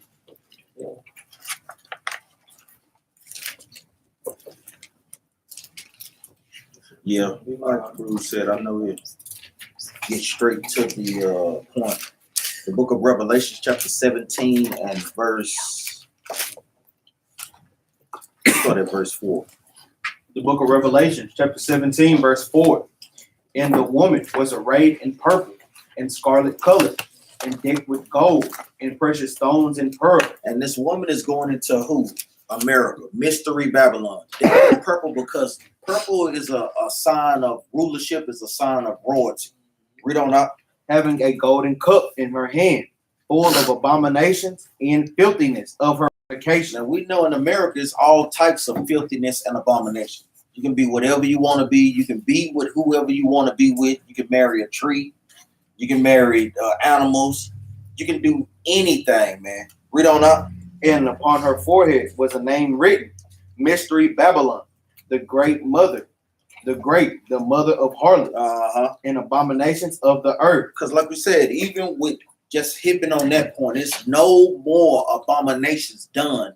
Yeah, like Bruce said, I know it. Get straight to the point. The book of Revelation, chapter 17 and verse. Start at verse 4. The book of Revelation, chapter 17, verse 4. And the woman was arrayed in purple and scarlet color, and decked with gold and precious stones and pearls. And this woman is going into who? America, Mystery Babylon. They're purple because purple is a sign of rulership, is a sign of royalty. Read on up. Having a golden cup in her hand, full of abominations and filthiness of her fornication. Now we know in America it's all types of filthiness and abomination. You can be whatever you want to be. You can be with whoever you want to be with. You can marry a tree. You can marry animals. You can do anything, man. Read on up. And upon her forehead was a name written, Mystery Babylon, the great mother, the mother of harlots, and abominations of the earth. Because like we said, even with just hipping on that point, there's no more abominations done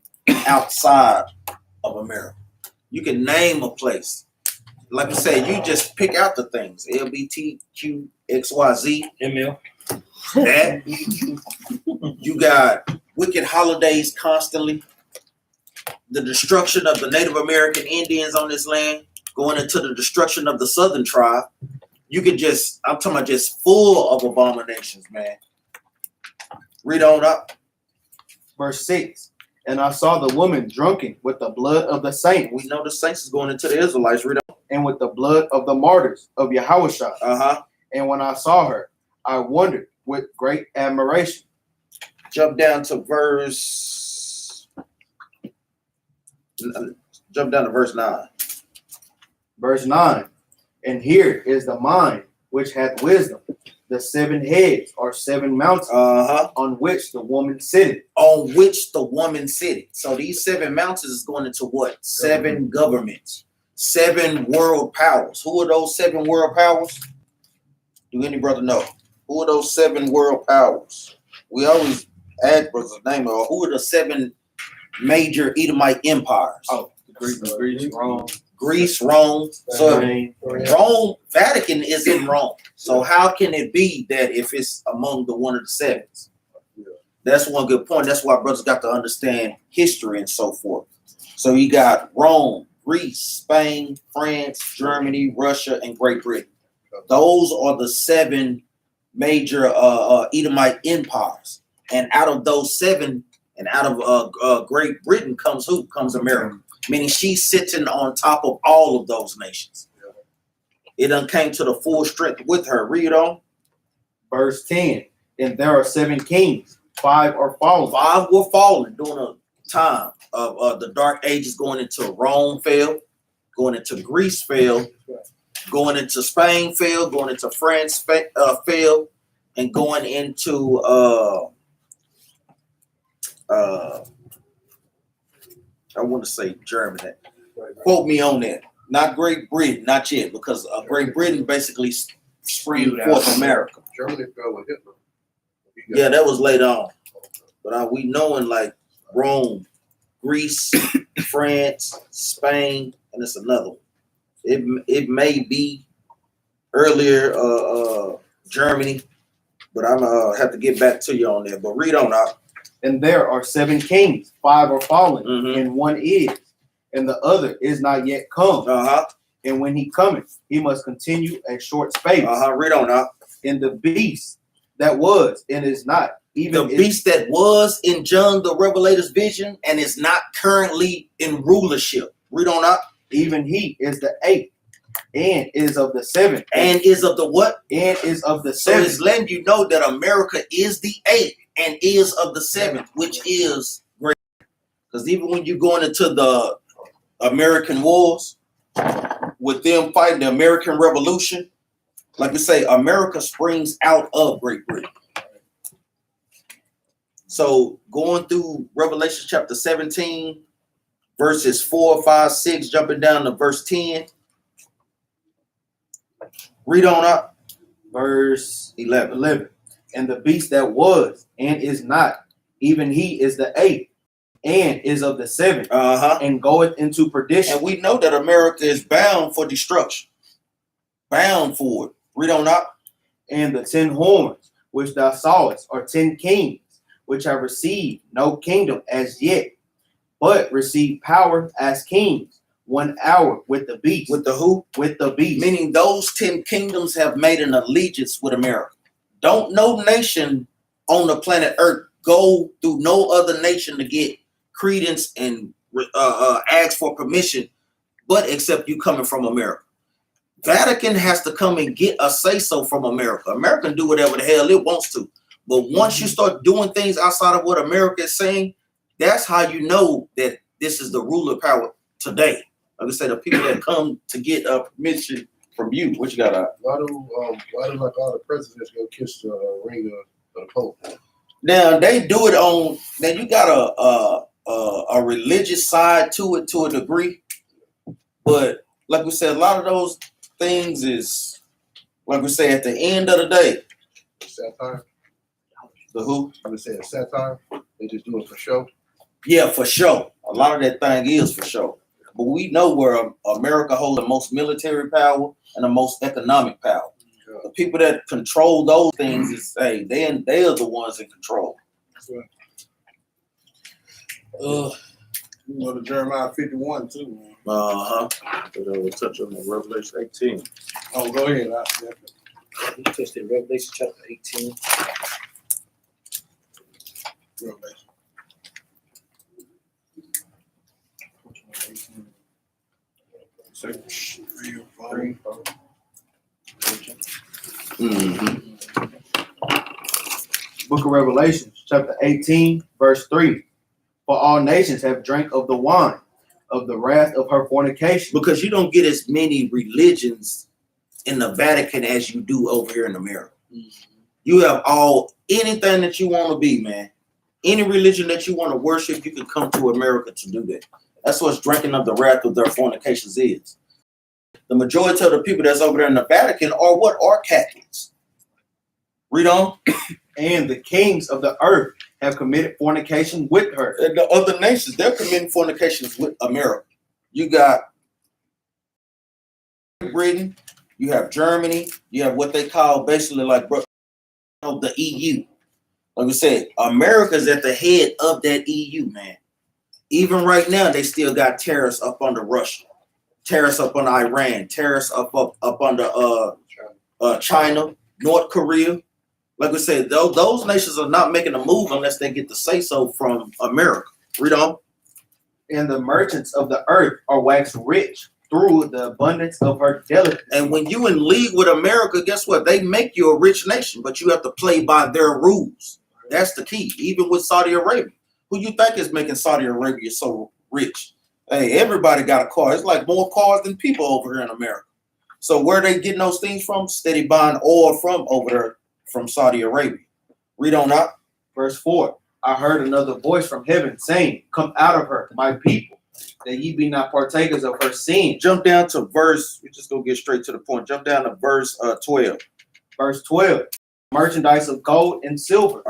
outside of America. You can name a place. Like I said, you just pick out the things. LBTQ, XYZ, ML. that. You got wicked holidays constantly. The destruction of the Native American Indians on this land, going into the destruction of the Southern tribe. You could just, I'm talking about just full of abominations, man. Read on up. Verse 6. And I saw the woman drunken with the blood of the saints. We know the saints is going into the Israelites. Read on. And with the blood of the martyrs of Yahushua. And when I saw her, I wondered with great admiration. Jump down to verse 9. Verse 9. And here is the mind which hath wisdom. The 7 heads are 7 mountains on which the woman sitteth. On which the woman sitteth. So these 7 mountains is going into what? 7 governments. 7 world powers. Who are those 7 world powers? Do any brother know? Who are those 7 world powers? We always ask brothers name, or who are the 7 major Edomite empires? Oh, Greece, Rome. Greece, Rome. So Rome, Vatican is in Rome. So how can it be that if it's among the one of the 7s? That's one good point. That's why brothers got to understand history and so forth. So you got Rome, Greece, Spain, France, Germany, Russia, and Great Britain. Those are the 7 major Edomite empires. And out of those 7, and out of Great Britain comes who? Comes America. Meaning she's sitting on top of all of those nations. It done came to the full strength with her. Read on. Verse 10. And there are 7 kings. 5 are fallen. 5 were fallen during a time of the Dark Ages, going into Rome fell, going into Greece fell, going into Spain fell, going into France fell, and going into I want to say Germany. Quote me on that. Not Great Britain, not yet, because Great Britain basically springed forth America. Germany fell with Hitler. Yeah, that was later on. But we know in like Rome, Greece, France, Spain, and it's another one. It may be earlier Germany, but I'm gonna have to get back to you on that. But read on out. And there are 7 kings, 5 are fallen, Mhm. and 1 is, and the other is not yet come. Uh-huh. And when he cometh, he must continue a short space. Read on out. And the beast that was and is not, even The beast that was in John the Revelator's vision and is not currently in rulership. Read on out. even he is the 8th, and is of the 7th, And is of the what? and is of the So 7th. it's letting you know that America is the 8th and is of the 7th, which is great. Because even when you're going into the American wars, with them fighting the American Revolution, like we say, America springs out of Great Britain. So going through Revelation chapter 17, verses 4, 5, 6, jumping down to verse 10. Read on up. Verse 11. 11. And the beast that was and is not, even he is the 8th, and is of the 7th, Uh-huh. and goeth into perdition. And we know that America is bound for destruction. Bound for it. Read on up. And the 10 horns which thou sawest are 10 kings, which have received no kingdom as yet, but receive power as kings 1 hour with the beast. With the who? With the beast. Meaning those 10 kingdoms have made an allegiance with America. Don't no nation on the planet Earth go through no other nation to get credence and ask for permission, but except you coming from America. Vatican has to come and get a say-so from America. America can do whatever the hell it wants to. But once you start doing things outside of what America is saying, that's how you know that this is the ruler power today. Like I said, the people that come to get permission from you. What you got out? Why do like all the presidents go kiss the ring of the Pope? Now they do it on. Now you got a religious side to it to a degree, but like we said, a lot of those things is like we say at the end of the day. Satire. The who? I would say it's satire. They just do it for show. Yeah, for sure. A lot of that thing is for sure. But we know where America holds the most military power and the most economic power. Yeah. The people that control those things is they are the ones in control. You know the Jeremiah 51 too, man. Uh-huh. We'll touch on the Revelation 18. Oh, go ahead. We touched in Revelation chapter 18. Revelation. Mm-hmm. Book of Revelation, chapter 18, verse 3. For all nations have drank of the wine of the wrath of her fornication. Because you don't get as many religions in the Vatican as you do over here in America. You have anything that you want to be, man. Any religion that you want to worship, you can come to America to do that. That's what's drinking of the wrath of their fornications is. The majority of the people that's over there in the Vatican are Catholics. Read on. And the kings of the earth have committed fornication with her. And the other nations, they're committing fornications with America. You got Britain, you have Germany, you have what they call basically like the EU. Like we said, America's at the head of that EU, man. Even right now, they still got tariffs up under Russia, tariffs up on Iran, tariffs up under China, North Korea. Like we said, those nations are not making a move unless they get the say-so from America. Read on. And the merchants of the earth are waxed rich through the abundance of her delicacy. And when you in league with America, guess what? They make you a rich nation, but you have to play by their rules. That's the key. Even with Saudi Arabia. Who you think is making Saudi Arabia so rich? Hey, everybody got a car. It's like more cars than people over here in America. So where are they getting those things from? Steady buying oil from over there from Saudi Arabia. Read on up. Verse 4. I heard another voice from heaven saying, come out of her, my people, that ye be not partakers of her sin. Jump down to verse, we're just going to get straight to the point. Jump down to verse 12. Verse 12. Merchandise of gold and silver,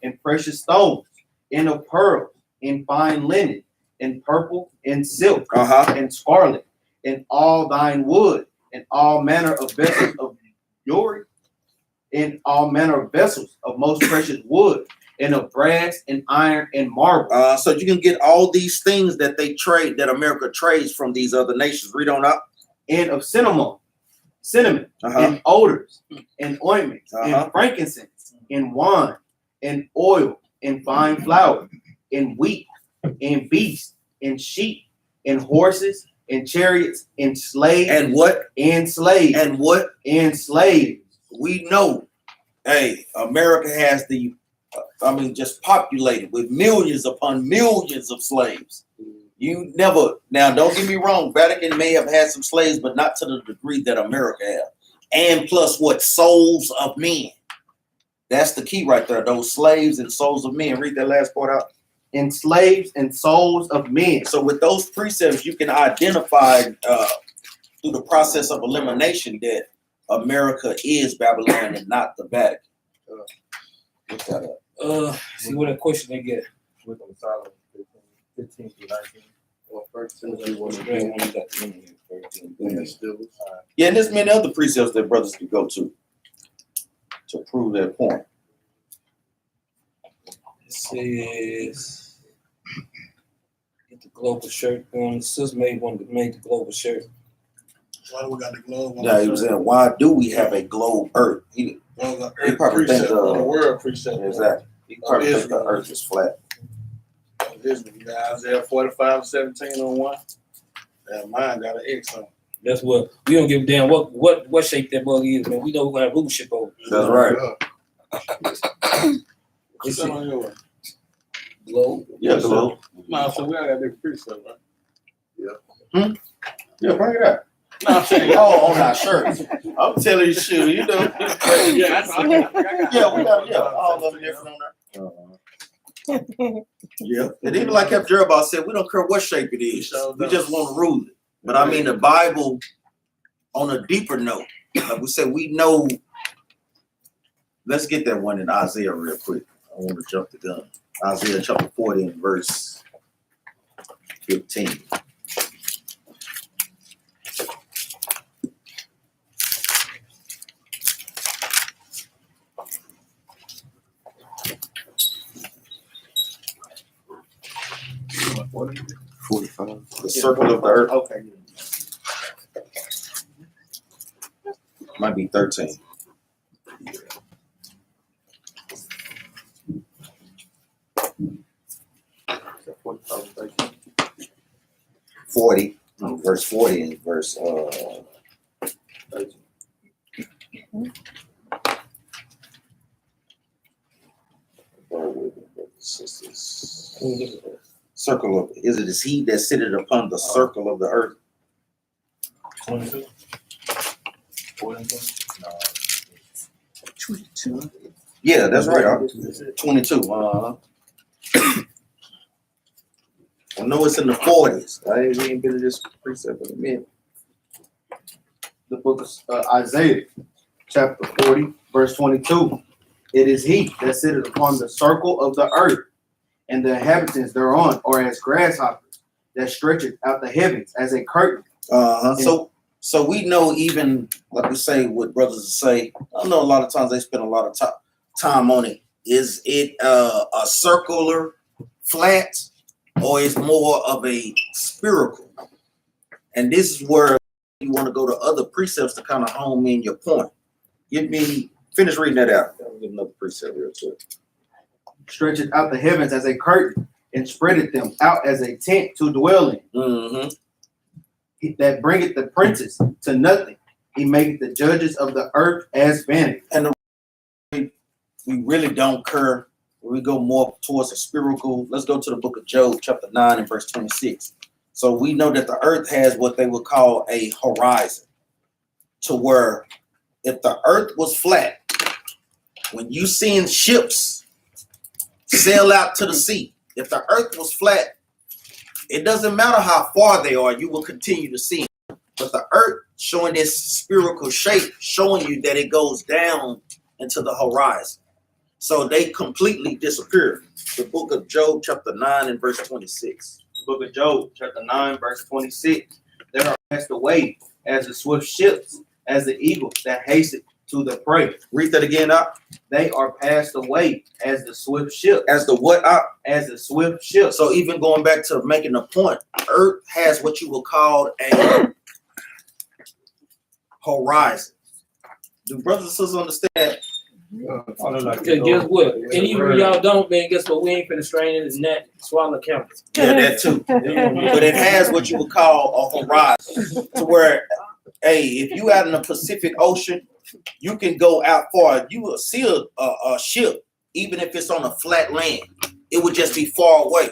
and precious stones, and of pearls, and fine linen, and purple, and silk, and scarlet, and all thine wood, and all manner of vessels of jewelry, and all manner of vessels of most precious wood, and of brass and iron and marble. So you can get all these things that they trade, that America trades from these other nations. Read on up. And of cinnamon, and odors, and ointments, and frankincense, and wine, and oil, and fine flour, and wheat, and beasts, and sheep, and horses, and chariots, and slaves. And what? And slaves. And what? And slaves. We know, hey, America has the, just populated with millions upon millions of slaves. You never, now don't get me wrong, Vatican may have had some slaves, but not to the degree that America has. And plus what? Souls of men. That's the key right there. Those slaves and souls of men. Read that last part out. And slaves and souls of men. So with those precepts, you can identify through the process of elimination that America is Babylon and not the Vatican. Look that up. See what a question they get. With them Solomon 15 through 19. Or First Timothy 1 and 2. Yeah, and there's many other precepts that brothers can go to prove that point. It says, get the global shirt on. Sis made the global shirt. Why do we got the globe? Yeah, he was saying, why do we have a globe Earth? He probably think the world precept. exactly. He probably think the Earth is flat. You got Isaiah 45:17 on one. And mine got an X on it. That's what we don't give a damn what shape that bug is, man. We know we're gonna have rulership over. That's right. What's that on yours? Globe. Yeah, globe. No, so we all got different precept, right? Yeah, bring it up. No, I'm saying, Oh, on our shirts. I'm telling you, shoot, you know. yeah, Yeah, we got all of them different on there. Yeah, and even like Capt Jerubbaal said, we don't care what shape it is. We just want to rule it. But I mean, the Bible, on a deeper note, like we said, we know. Let's get that one in Isaiah real quick. I want to jump the gun. Isaiah chapter 40 and verse 15. What? 45. The circle of the earth. Okay. Might be 13. Verse 40 and verse 13. Circle of is he that sitteth upon the circle of the earth? 22. 22. Yeah, that's right. 22. I know it's in the 40s. I ain't been to this precept in a minute. The book of Isaiah, chapter 40, verse 22. It is he that sitteth upon the circle of the earth, and the inhabitants thereon are as grasshoppers, that stretcheth out the heavens as a curtain. So we know, even like we say, what brothers say. I know a lot of times they spend a lot of time on it. Is it a circular, flat, or is more of a spherical? And this is where you want to go to other precepts to kind of home in your point. Finish reading that out. I'll give another precept real quick. Stretcheth out the heavens as a curtain, and spreadeth them out as a tent to dwell in. Mm-hmm. He that bringeth the princes to nothing, he maketh the judges of the earth as vanity. And we really don't care. We go more towards a spherical. Let's go to the book of Job, chapter 9 and verse 26. So we know that the earth has what they would call a horizon, to where if the earth was flat, When you seeing ships sail out to the sea, if the earth was flat, it doesn't matter how far they are, you will continue to see them. But the earth showing this spherical shape, showing you that it goes down into the horizon. So they completely disappear. The book of Job, chapter 9 and verse 26. The book of Job, chapter 9, verse 26. They are passed away as the swift ships, as the eagles that hasten to the prey. Read that again up. They are passed away as the swift ship. As the what up? As the swift ship. So even going back to making a point, earth has what you will call a horizon. Do brothers and sisters understand? Because guess what? And even if y'all don't, man, guess what? We ain't finna strain in his neck, swallow count. Yeah, that too. But it has what you would call a horizon, to where, hey, if you out in the Pacific Ocean, you can go out far. You will see a ship, even if it's on a flat land. It would just be far away.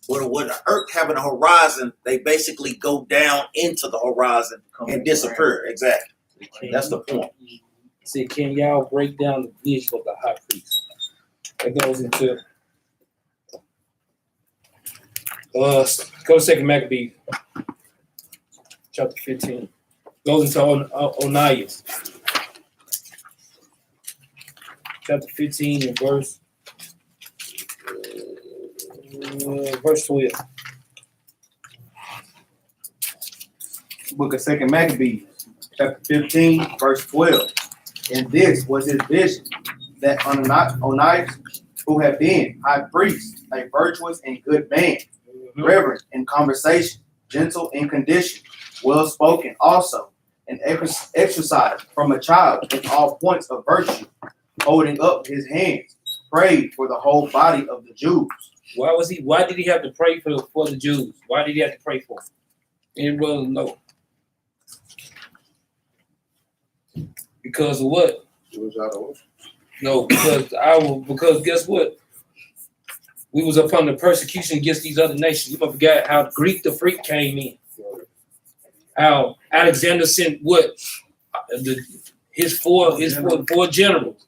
With the earth having a horizon, they basically go down into the horizon and disappear. Exactly. That's the point. See, can y'all break down the vision of the high priest? That goes into go to 2 Maccabees, chapter 15. Goes into Onias. Chapter 15 and verse 12. Book of 2 Maccabees, chapter 15, verse 12. And this was his vision, that Onias, who had been high priest, a virtuous and good man, reverent in conversation, gentle in condition, well spoken also, and exercised from a child in all points of virtue, holding up his hands, prayed for the whole body of the Jews. Why did he have to pray for the Jews? Why did he have to pray for them? Any brother know? Because of what? It was out of No, because guess what? We was up under persecution against these other nations. You forgot how Greek the freak came in. How Alexander sent what? His four generals.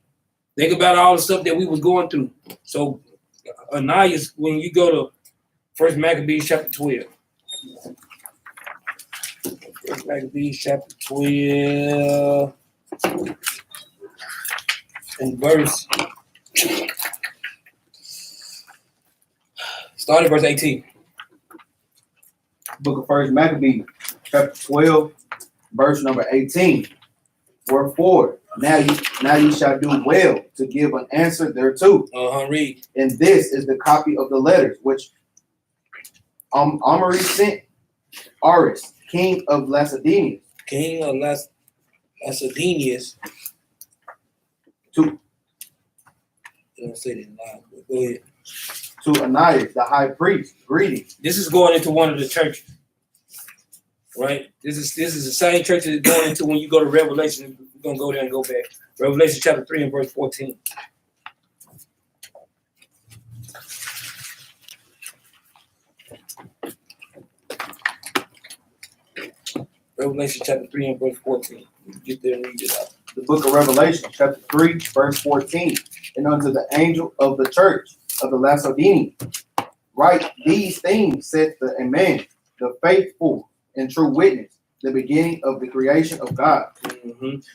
Think about all the stuff that we was going through. So Onias, when you go to 1 Maccabees chapter 12. 1 Maccabees chapter 12. And verse, start at verse 18. Book of 1 Maccabees, chapter 12, verse number 18. Wherefore, now you shall do well to give an answer thereto. Read. And this is the copy of the letters which Omri sent Aris, king of Lacedaemon, Lacedaemonians. to Don't say that loud, but go ahead. to Onias, the high priest. Greetings. This is going into one of the churches, right? This is the same church that is going into when you go to Revelation. We're gonna go there and go back. Revelation chapter 3 and verse 14. Revelation chapter 3 and verse 14. Get there and read it out. The book of Revelation, chapter 3, verse 14. And unto the angel of the church of the Lacedaemonians, write these things, saith the Amen, the faithful and true witness, the beginning of the creation of God.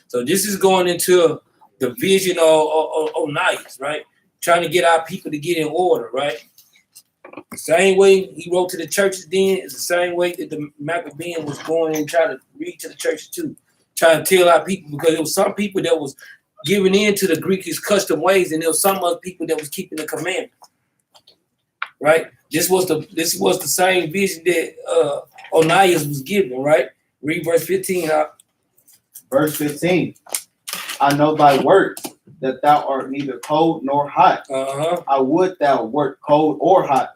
So this is going into the vision of Onias, right? Trying to get our people to get in order, right? The same way he wrote to the churches then is the same way that the Maccabean was going and trying to read to the churches too. Trying to tell our people, because there was some people that was giving in to the Greekish custom ways, and there was some other people that was keeping the commandment. Right? This was the same vision that Onias was given, right? Read verse 15 out. Verse 15. I know thy works, that thou art neither cold nor hot. I would thou wert cold or hot.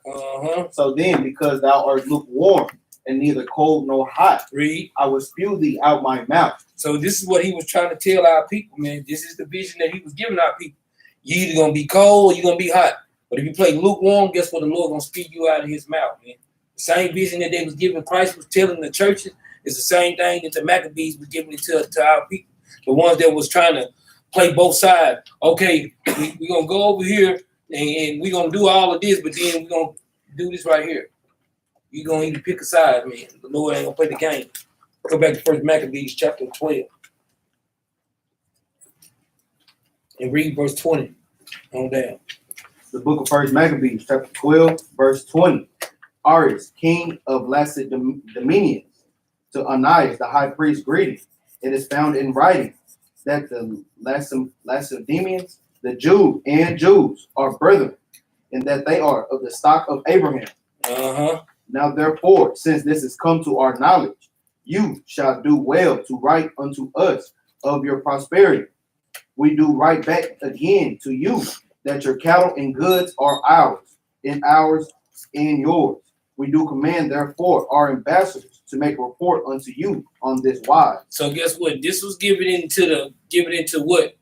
So then, because thou art lukewarm and neither cold nor hot, read. I will spew thee out my mouth. So this is what he was trying to tell our people, man. This is the vision that he was giving our people. You either gonna be cold or you're gonna be hot. But if you play lukewarm, guess what? The Lord gonna spew you out of his mouth, man. The same vision that they was giving, Christ was telling the churches, is the same thing that the Maccabees was giving it to our people. The ones that was trying to play both sides. Okay, we're gonna go over here and we're gonna do all of this, but then we're gonna do this right here. You're gonna either pick a side, man. The Lord ain't gonna play the game. Go back to First Maccabees chapter 12 and read verse 20 on down. The book of First Maccabees, chapter 12, verse 20. Arius, king of Lacedaemonians, to Onias, the high priest, greeting. It is found in writing that the Lacedaemonians, the Jews, are brethren, and that they are of the stock of Abraham. Now therefore, since this has come to our knowledge, you shall do well to write unto us of your prosperity. We do write back again to you that your cattle and goods are ours, and ours and yours. We do command, therefore, our ambassadors to make a report unto you on this wise. So guess what? This was given into what?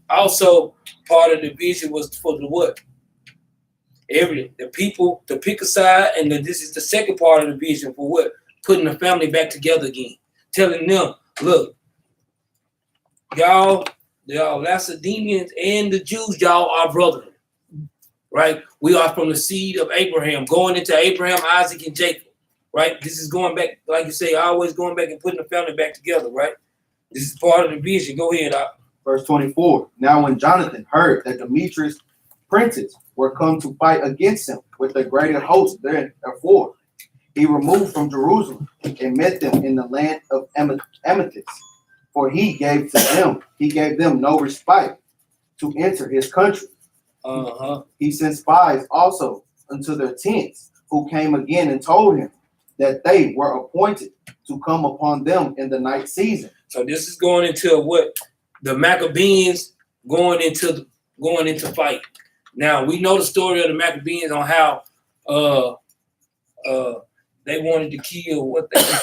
Also, part of the vision was for the what? Everything. The people to pick a side, and this is the second part of the vision for what? Putting the family back together again. Telling them, look, y'all, the Lacedaemonians and the Jews, y'all are brethren. Right? We are from the seed of Abraham, going into Abraham, Isaac, and Jacob. Right? This is going back, like you say, always going back and putting the family back together, right? This is part of the vision. Go ahead, Doc. Verse 24. Now when Jonathan heard that Demetrius' princes were come to fight against him with a greater host therefore, he removed from Jerusalem and met them in the land of Amethyst. For he gave them no respite to enter his country. He sent spies also unto their tents, who came again and told him that they were appointed to come upon them in the night season. So this is going into what? The Maccabees going into fight. Now we know the story of the Maccabees on how they wanted to kill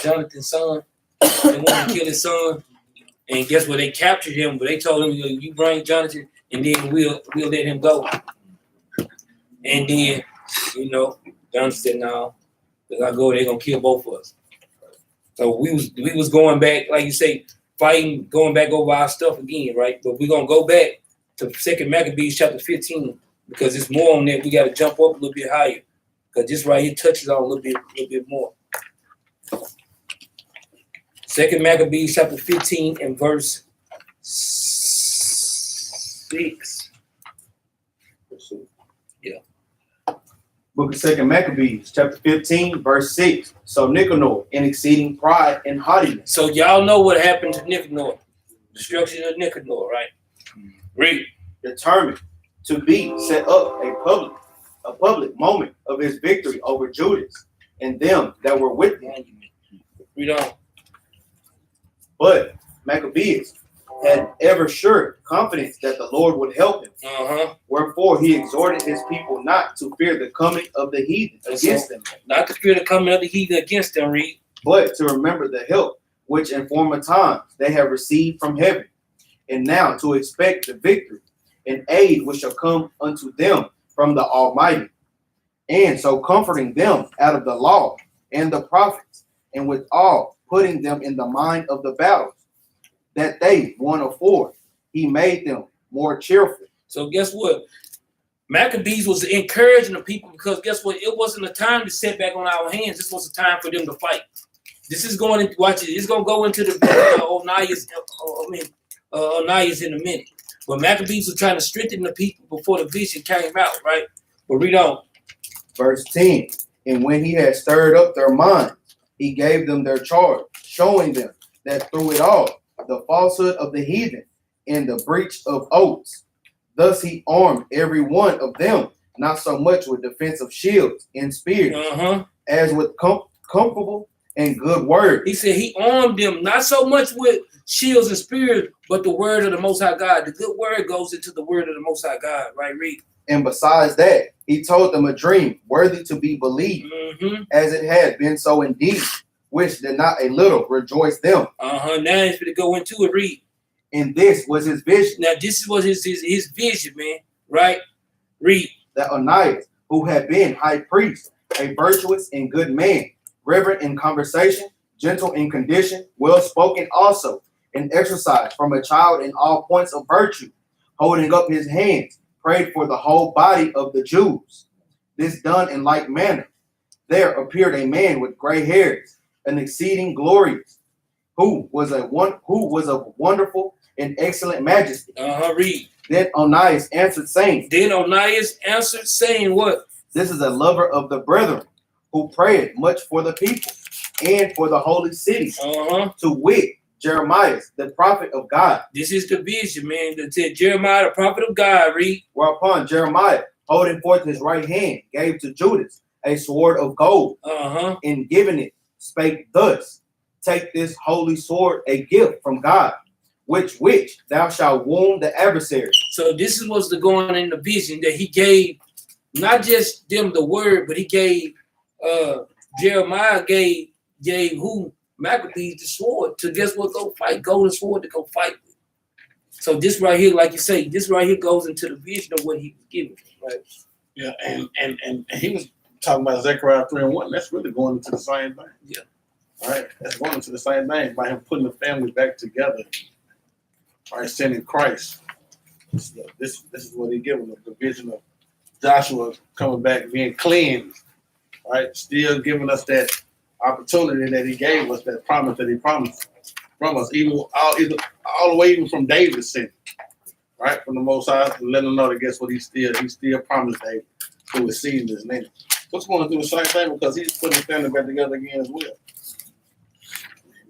Jonathan's son. They wanted to kill his son, and guess what? They captured him, but they told him, "You bring Jonathan, and then we'll let him go." And then, Jonathan said, "No, if I go, they're gonna kill both of us." So we was going back, like you say, fighting, going back over our stuff again, right? But we're gonna go back to 2 Maccabees chapter 15 because it's more on that. We got to jump up a little bit higher because this right here touches on a little bit more. 2 Maccabees chapter 15 and verse 6. Yeah. Book of 2 Maccabees, chapter 15, verse 6. So Nicanor, in exceeding pride and haughtiness. So y'all know what happened to Nicanor. Destruction of Nicanor, right? Read. Determined to be set up a public moment of his victory over Judas and them that were with him. Read on. But Maccabeus had ever sure confidence that the Lord would help him. Wherefore he exhorted his people not to fear the coming of the heathen against them. Not to fear the coming of the heathen against them, read. But to remember the help which in former times they have received from heaven, and now to expect the victory and aid which shall come unto them from the Almighty, and so comforting them out of the law and the prophets, and withal putting them in the mind of the battles that they won afore, he made them more cheerful. So guess what? Maccabees was encouraging the people because guess what? It wasn't a time to sit back on our hands. This was a time for them to fight. This is going to watch it. It's going to go into the Onias in a minute. But Maccabees was trying to strengthen the people before the vision came out, right? But read on. Verse 10. And when he had stirred up their minds, he gave them their charge, showing them that through it all, the falsehood of the heathen and the breach of oaths. Thus he armed every one of them, not so much with defensive shields and spears, as with comfortable and good word. He said he armed them not so much with shields and spears, but the word of the Most High God. The good word goes into the word of the Most High God, right? Read. And besides that, he told them a dream worthy to be believed, as it had been so indeed, which did not a little rejoice them. Now he's going to go into it. Read. And this was his vision. Now this was his vision, man. Right? Read. That Onias, who had been high priest, a virtuous and good man, reverent in conversation, gentle in condition, well spoken also, and exercised from a child in all points of virtue, holding up his hands, prayed for the whole body of the Jews. This done in like manner, there appeared a man with gray hairs, an exceeding glorious, who was of wonderful and excellent majesty. Read. Then Onias answered, saying, What? This is a lover of the brethren, who prayed much for the people and for the holy city, to wit, Jeremiah, the prophet of God. This is the vision, man. That said Jeremiah, the prophet of God. Read. Whereupon Jeremiah, holding forth his right hand, gave to Judas a sword of gold, and giving it, spake thus, Take this holy sword, a gift from God, which thou shalt wound the adversary. So this is what's going in the vision, that he gave not just them the word, but he gave Jeremiah gave who? Maccabees the sword to guess what? Go fight, golden sword to go fight with. So this right here, like you say, this right here goes into the vision of what he was given. Right. Yeah, and he was talking about Zechariah 3:1. That's really going into the same thing. Yeah. All right, that's going into the same thing by him putting the family back together. All right, sending Christ. This is what he given us, the vision of Joshua coming back, being cleansed. Right, still giving us that opportunity that he gave us, that promise that he promised from us, even all the way even from David's sin. Right, from the Most High, and let them know that guess what, he still promised David through his seed in his name. So it's going to do the same thing because he's putting the family back together again as well.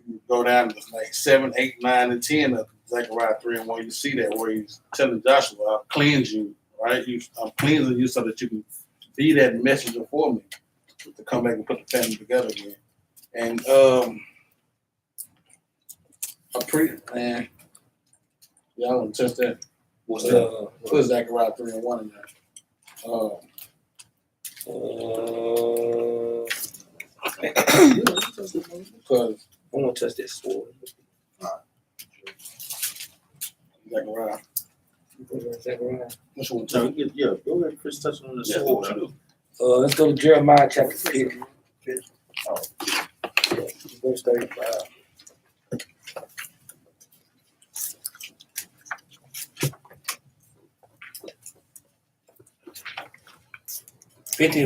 You go down to like 7, 8, 9, and 10 of Zechariah 3:1. You see that where he's telling Joshua, "I'll cleanse you." Right, I'm cleansing you so that you can be that messenger for me to come back and put the family together again. And man, y'all don't touch that. Put Zechariah 3:1 in there. Because I want to touch that sword. Zechariah. Zechariah. Which one? So yeah, go ahead, Chris, touch on the sword. Let's go to Jeremiah chapter 50. Verse 35.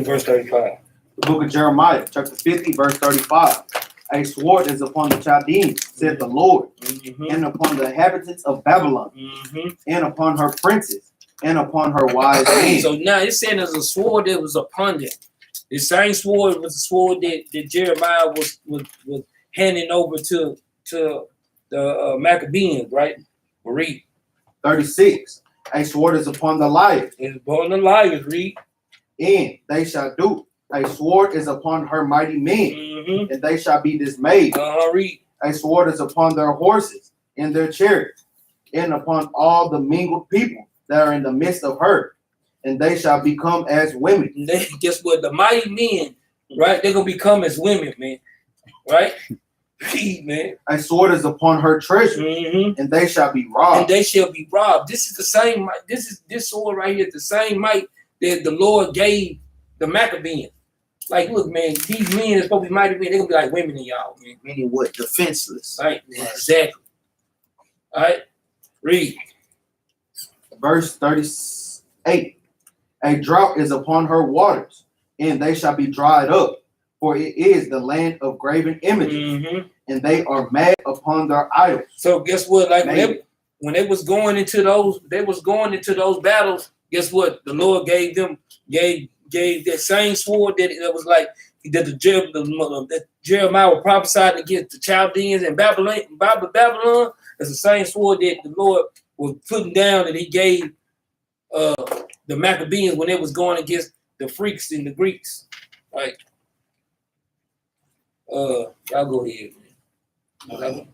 Verse 35. The book of Jeremiah, chapter 50, verse 35. A sword is upon the Chaldeans, said the Lord, and upon the inhabitants of Babylon, and upon her princes, and upon her wise men. So now it's saying there's a sword that was upon them. The same sword was the sword that Jeremiah was handing over to the Maccabees, right? Read. 36. A sword is upon the liars. It's upon the liars, read. And they shall do. A sword is upon her mighty men, and they shall be dismayed. Read. A sword is upon their horses and their chariots, and upon all the mingled people that are in the midst of her, and they shall become as women. And they, guess what? The mighty men, right? They're gonna become as women, man. Right? Read, man. A sword is upon her treasure, and they shall be robbed. And they shall be robbed. This is the same. This sword right here. The same might that the Lord gave the Maccabees. Like, look, man, these men are supposed to be mighty men. They're gonna be like women in y'all, man. Meaning what? Defenseless. Right? Exactly. All right. Read. Verse 38. A drought is upon her waters, and they shall be dried up, for it is the land of graven images, and they are mad upon their idols. So guess what? Like when they was going into those battles. Guess what? The Lord gave that same sword that was like that Jeremiah prophesied against the Chaldeans and Babylon. It's the same sword that the Lord was putting down that he gave the Maccabees when they was going against the freaks and the Greeks. Right? Y'all go ahead, man.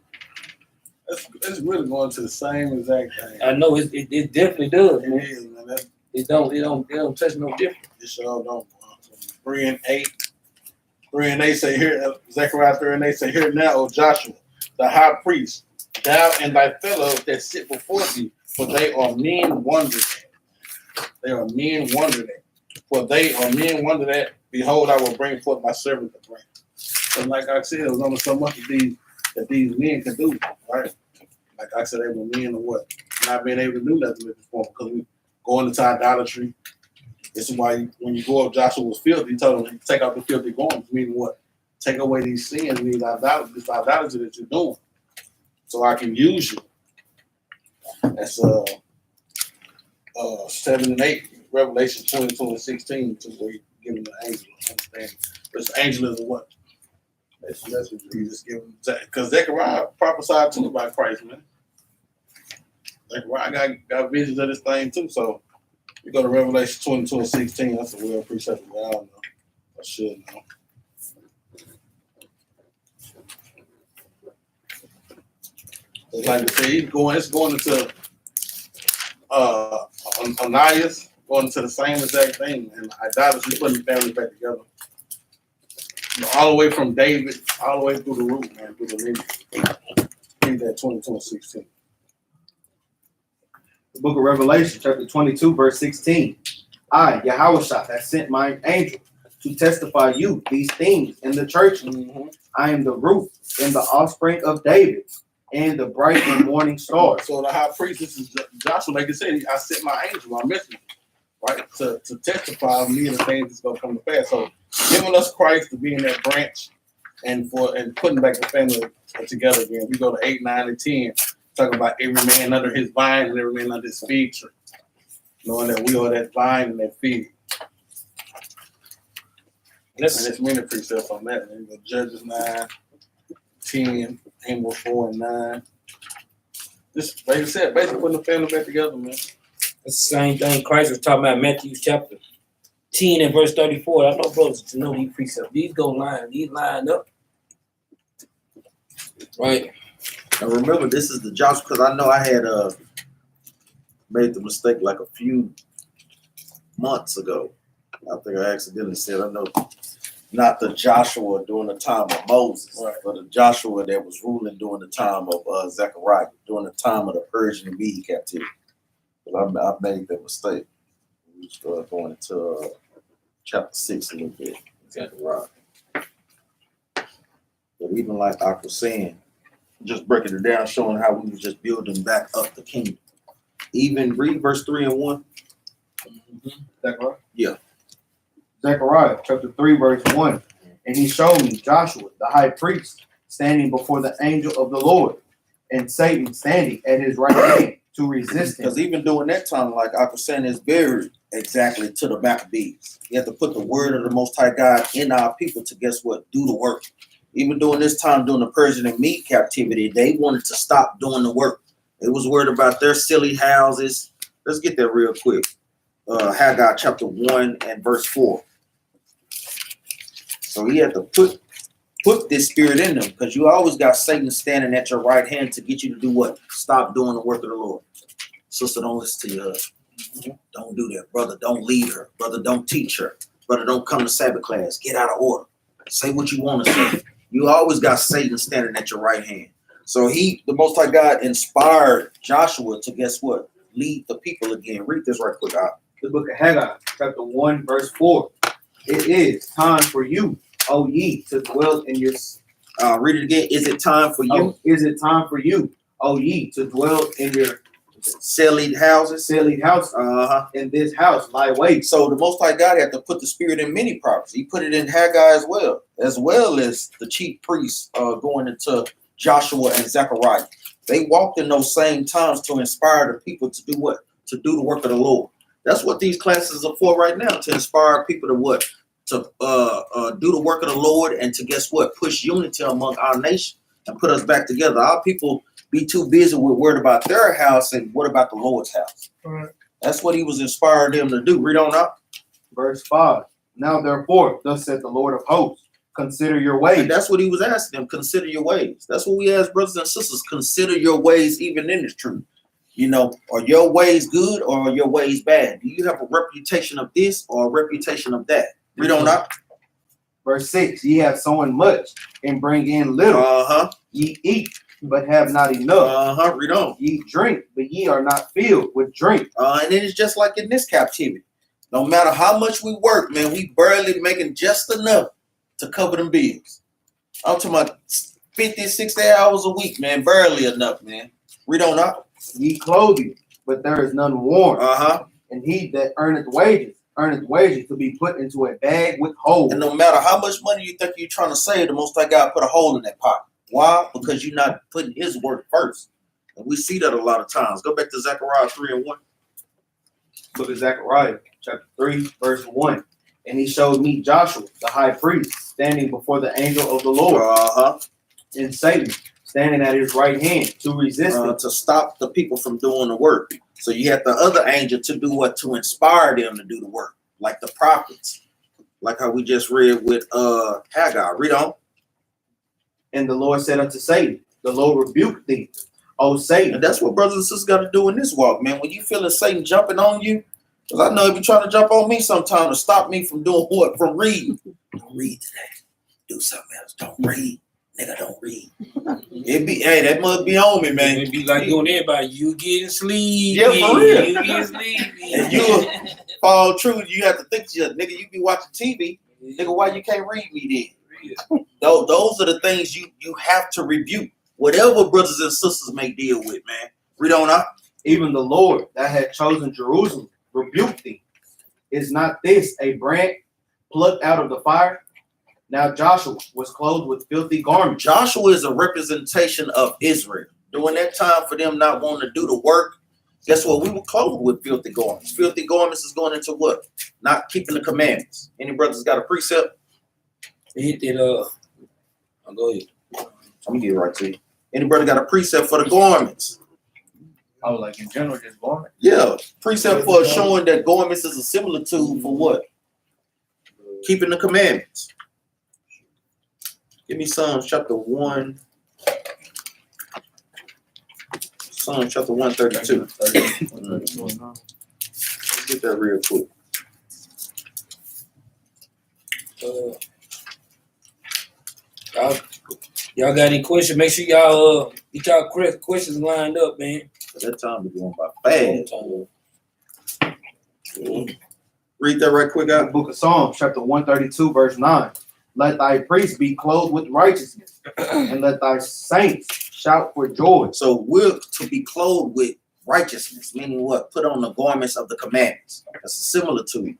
It's really going to the same exact thing. I know it definitely does, man. It is, man. It don't touch no different. It sure don't. 3 and 8. 3 and 8 say here, Zechariah 3 and 8 say, "Hear now, O Joshua, the high priest, thou and thy fellows that sit before thee, for they are men wondered at." They are men wondered at. For they are men wondered at. Behold, I will bring forth my servant to bring. And like I said, it was only so much that these men can do, right? Like I said, they were men or what? Not being able to do nothing with this form because we going into idolatry. This is why when you go up, Joshua was filthy. He told him, take out the filthy garments, meaning what? Take away these sins, these idolatry that you're doing, so I can use you. That's 7 and 8, Revelation 22 and 16, to where you give the angel understanding. This angel is what? That's what you just give him. Because Zechariah prophesied too about Christ, man. Zechariah got visions of this thing too. So we go to Revelation 22 and 16. That's a real precept we all know. I should know. Like I said, it's going into Ananias, going into the same exact thing, and idolatry, putting the family back together. You know, all the way from David, all the way through the root, man, through the lineage. Read that 22 and 16. The book of Revelation, chapter 22, verse 16. I, Yahushua, have sent mine angel to testify you these things in the church. I am the root and the offspring of David, and the bright and morning star. So the high priest, this is Joshua, like I said, I sent my angel, my messenger, right, to testify of me and the things that's going to come to pass. So giving us Christ to be in that branch and putting back the family together again. We go to 8, 9, and 10, talking about every man under his vine and every man under his fig tree, knowing that we are that vine and that fig. And there's many precepts on that. Man. You go Judges 9, 10, Amos 4 and 9. Just like I said, basically putting the family back together, man. That's the same thing Christ was talking about in Matthew chapter 10 and verse 34. I know brothers to know these precepts. These line up. Right. And remember, this is the Joshua, because I know I had made the mistake like a few months ago. I think I accidentally said, I know not the Joshua during the time of Moses, Right. but the Joshua that was ruling during the time of Zechariah, during the time of the Persian and Mede captivity. But I made that mistake. We started going into chapter 6 a little bit, Zechariah. But even like I was saying, just breaking it down, showing how we were just building back up the kingdom. Even read verse 3 and 1. Zechariah? Yeah. Zechariah, chapter 3, verse 1. And he showed me Joshua, the high priest, standing before the angel of the Lord, and Satan standing at his right hand to resist him. Because even during that time, like I was saying, is buried exactly to the Maccabees. You have to put the word of the Most High God in our people to, guess what, do the work. Even during this time, during the Persian and Mede captivity, they wanted to stop doing the work. They was worried about their silly houses. Let's get there real quick. Haggai chapter 1 and verse 4. So he had to put this spirit in them, because you always got Satan standing at your right hand to get you to do what? Stop doing the work of the Lord. Sister, don't listen to your husband. Don't do that. Brother, don't lead her. Brother, don't teach her. Brother, don't come to Sabbath class. Get out of order. Say what you want to say. You always got Satan standing at your right hand. So the Most High God, inspired Joshua to, guess what? Lead the people again. Read this right quick out. The book of Haggai, chapter 1, verse 4. It is time for you, O ye, to dwell in your... Read it again. Is it time for you? Is it time for you, O ye, to dwell in your Selling houses? silly house? In this house lie wait. So the Most High God had to put the spirit in many prophets. He put it in Haggai as well as the chief priests going into Joshua and Zechariah. They walked in those same times to inspire the people to do what? To do the work of the Lord. That's what these classes are for right now, to inspire people to what? To do the work of the Lord, and to, guess what? Push unity among our nation and put us back together. Our people be too busy with worried about their house and what about the Lord's house. Right. That's what he was inspiring them to do. Read on up. Verse 5. Now therefore, thus saith the Lord of hosts, consider your ways. And that's what he was asking them. Consider your ways. That's what we ask brothers and sisters. Consider your ways, even in this truth. You know, are your ways good or are your ways bad? Do you have a reputation of this or a reputation of that? Read on up. Verse 6. Ye have sown much and bring in little. Ye eat, but have not enough. Read on. Ye drink, but ye are not filled with drink. And it is just like in this captivity. No matter how much we work, man, we barely making just enough to cover them bills. I'm talking about 50, 60 hours a week, man. Barely enough, man. Read on up. Ye clothe you, but there is none warm. And he that earneth wages to be put into a bag with holes. And no matter how much money you think you're trying to save, the Most High God put a hole in that pocket. Why? Because you're not putting His work first. And we see that a lot of times. Go back to Zechariah 3:1. Book of Zechariah, chapter 3, verse 1. And he showed me Joshua, the high priest, standing before the angel of the Lord, and Satan standing at his right hand to resist him. To stop the people from doing the work. So you have the other angel to do what? To inspire them to do the work, like the prophets, like how we just read with Haggai. Read on. And the Lord said unto Satan, the Lord rebuked thee, O Satan. And that's what brothers and sisters got to do in this walk, man. When you feeling Satan jumping on you, because I know if you're trying to jump on me sometime to stop me from doing what? From reading. Don't read today. Do something else. Don't read. Nigga, don't read. It be, hey, that must be on me, man. It be like doing everybody. You getting sleepy. Yeah, for real. You getting sleepy. And you fall true. You have to think to yourself, nigga, you be watching TV. Nigga, why you can't read me then? Those are the things you have to rebuke. Whatever brothers and sisters may deal with, man. Read on up. Even the Lord that had chosen Jerusalem rebuked thee. Is not this a branch plucked out of the fire? Now Joshua was clothed with filthy garments. Joshua is a representation of Israel. During that time for them not wanting to do the work, guess what? We were clothed with filthy garments. Filthy garments is going into what? Not keeping the commandments. Any brothers got a precept? Hit that, go ahead. I'm going to get it right to you. Any brother got a precept for the garments? Oh, like in general, just garment. Yeah. Precept for showing that garments is a similitude for what? Keeping the commandments. Give me Psalms chapter 1. Psalms chapter 132. Let's get that real quick. Y'all got any questions? Make sure y'all get y'all questions lined up, man. That time is going by fast. Read that right quick out. Book of Psalms, chapter 132, verse 9. Let thy priests be clothed with righteousness, and let thy saints shout for joy. So we're to be clothed with righteousness, meaning what? Put on the garments of the commandments. That's a similitude.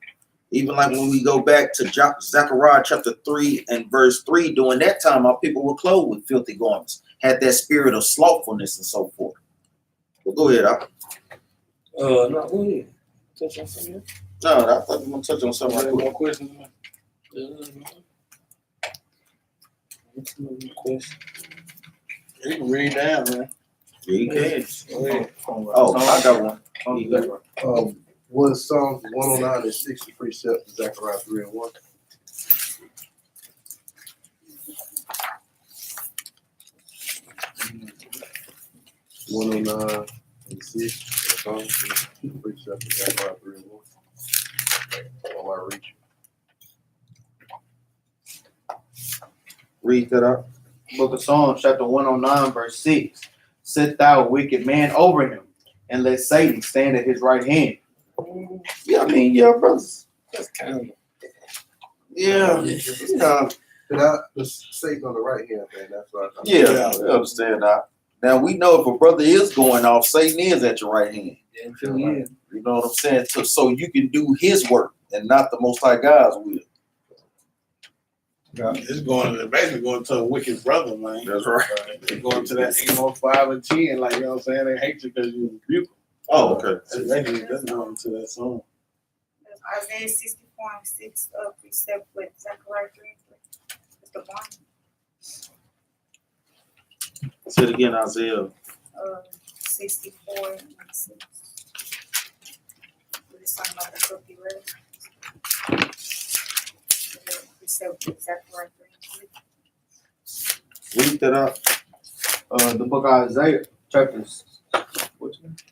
Even like when we go back to Zechariah chapter 3 and verse 3, during that time, our people were clothed with filthy garments, had that spirit of slothfulness and so forth. Well, go ahead, Al. No, go ahead. Touch on something else. No, I thought you were going to touch on something right quick. More questions, man? You can read down, man. Yeah, you can. Go ahead. Oh, I got one. Was Psalms 109 and 60 precept Zechariah 3 and 1? (109 and 6) Psalms precept Zechariah 3 and 1. On my reach. Read that out. Book of Psalms, chapter 109, verse 6. Set thou a wicked man over him, and let Satan stand at his right hand. Yeah, I mean, yeah, brothers. That's kind of. Yeah. It's kind of, just Satan on the right hand, man. That's what I Yeah, I understand that. Now, we know if a brother is going off, Satan is at your right hand. Yeah, yeah. You know what I'm saying? So you can do his work and not the Most High God's will. It's basically going to a wicked brother, man. That's right. They're going to that 5 and 10, like, you know what I'm saying? They hate you because you rebuke them. Oh, okay. That's going to that song. Isaiah 64 and 6 precept with Zechariah 3 with the one. Say it again, Isaiah. 64 and 6. We're just talking about the filthy red. Precept with Zechariah 3. Read that up. The book of Isaiah, chapters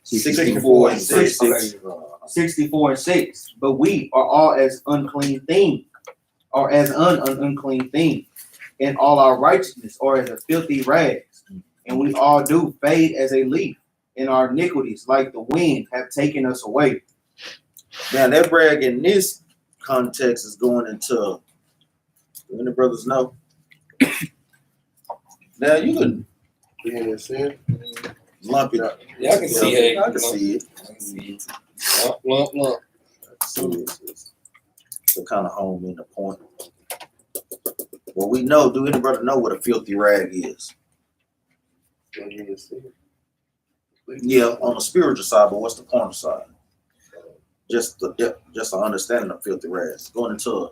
64 and 6. Okay. 64 and 6. But we are all as unclean things, or as an unclean thing, and all our righteousness, or as a filthy rags. And we all do fade as a leaf, and our iniquities, like the wind, have taken us away. Now, that brag in this context is going into, when the brothers know. Now, you can, Being in sin. lumpy. Yeah, I can see it. I can see it. I can see it. Lump. So it's to kind of home in the point. Well, we know. Do any brother know what a filthy rag is? Yeah, on the spiritual side, but what's the carnal side? Just an understanding of filthy rags. Going into a